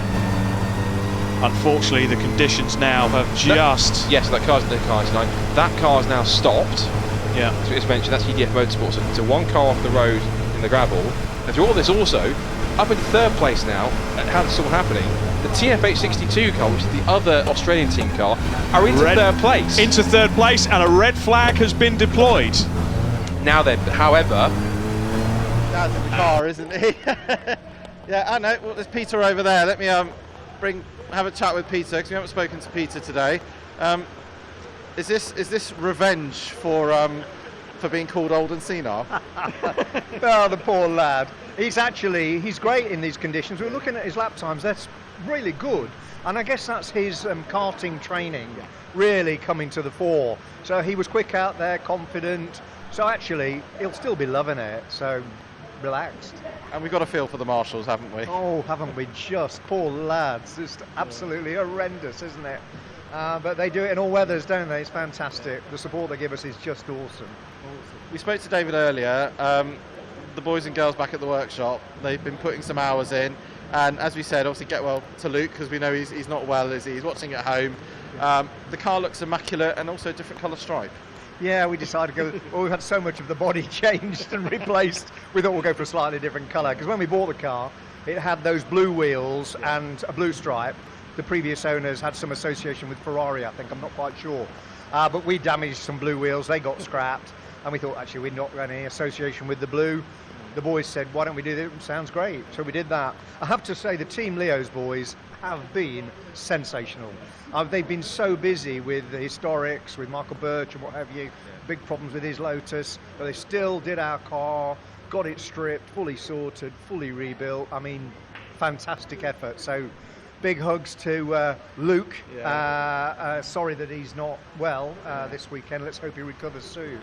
Unfortunately, the conditions now have just... Yes, that car's in the car 99. That car's now stopped. Yeah. As it's mentioned, that's EDF Motorsports. So one car off the road in the gravel. And through all this also, up in 3rd place now, and how this is all happening, the TFH 62 car, which is the other Australian team car, are into 3rd place. Into 3rd place, and a red flag has been deployed. Now then, however... Dad's in the car, isn't he? Yeah, I know. Well, there's Peter over there. Let me have a chat with Peter, because we haven't spoken to Peter today. Is this revenge for being called old and senile? Oh, the poor lad. He's great in these conditions. We're looking at his lap times. That's really good. And I guess that's his karting training really coming to the fore. So he was quick out there, confident. So actually, he'll still be loving it. So relaxed. And we've got a feel for the marshals, haven't we? Oh, haven't we just? Poor lads. Just absolutely horrendous, isn't it? But they do it in all weathers, don't they? It's fantastic. The support they give us is just awesome. We spoke to David earlier. The boys and girls back at the workshop, they've been putting some hours in. And as we said, obviously get well to Luke, because we know he's not well, is he? He's watching at home. The car looks immaculate, and also a different colour stripe. Yeah, we decided to go. Well, we've had so much of the body changed and replaced. We thought we'll go for a slightly different colour, because when we bought the car, it had those blue wheels and a blue stripe. The previous owners had some association with Ferrari, I think. I'm not quite sure. But we damaged some blue wheels. They got scrapped, and we thought actually we'd not got any association with the blue. The boys said, why don't we do this? Sounds great. So we did that. I have to say the Team Leo's boys have been sensational. They've been so busy with the historics, with Michael Birch and what have you, big problems with his Lotus, but they still did our car, got it stripped, fully sorted, fully rebuilt. I mean, fantastic effort. So big hugs to Luke. Yeah. Sorry that he's not well this weekend. Let's hope he recovers soon.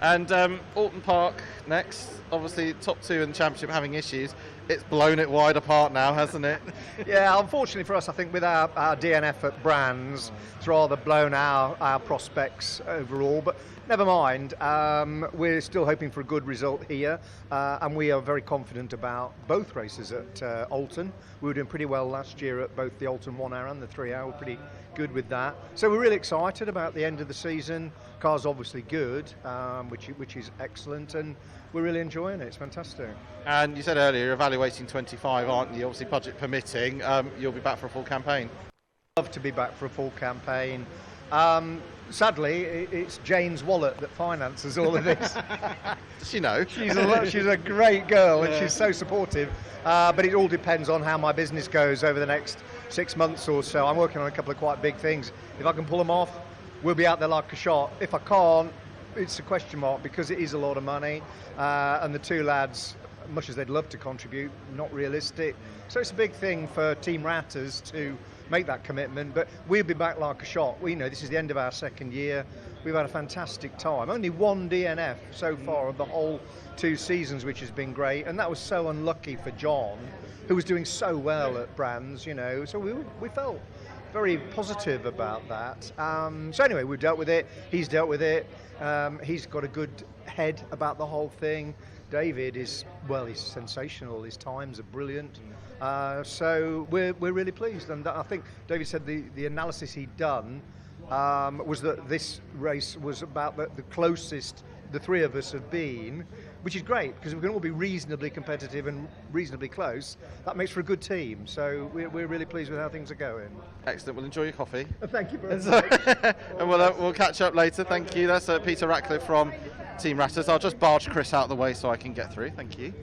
And Alton Park next, obviously top 2 in the championship having issues. It's blown it wide apart now, hasn't it? Yeah, unfortunately for us, I think with our DNF at Brands, it's rather blown our prospects overall, but never mind. We're still hoping for a good result here, and we are very confident about both races at Alton. We were doing pretty well last year at both the Alton 1 hour and the 3 hour, pretty good with that. So we're really excited about the end of the season. Car's obviously good, which is excellent, and we're really enjoying it. It's fantastic. And you said earlier you're evaluating 25, aren't you? Obviously budget permitting. You'll be back for a full campaign. Love to be back for a full campaign. Sadly, it's Jane's wallet that finances all of this. Does she know? She's a great girl, and she's so supportive. But it all depends on how my business goes over the next 6 months or so. I'm working on a couple of quite big things. If I can pull them off, we'll be out there like a shot. If I can't, it's a question mark, because it is a lot of money, and the 2 lads, much as they'd love to contribute, not realistic. So it's a big thing for Team Ratters to make that commitment, but we'll be back like a shot. We know this is the end of our 2nd year. We've had a fantastic time. Only 1 DNF so far of the whole 2 seasons, which has been great, and that was so unlucky for John, who was doing so well at Brands, you know, so we felt very positive about that. So anyway, we've dealt with it. He's dealt with it. He's got a good head about the whole thing. David is, well, he's sensational. His times are brilliant. So we're really pleased. And I think David said the analysis he'd done was that this race was about the closest the 3 of us have been, which is great, because we can all be reasonably competitive and reasonably close. That makes for a good team. So we're really pleased with how things are going. Excellent. Well, enjoy your coffee. Thank you very much. And we'll catch up later. Thank you. That's Peter Ratcliffe from Team Ratters. I'll just barge Chris out of the way so I can get through. Thank you.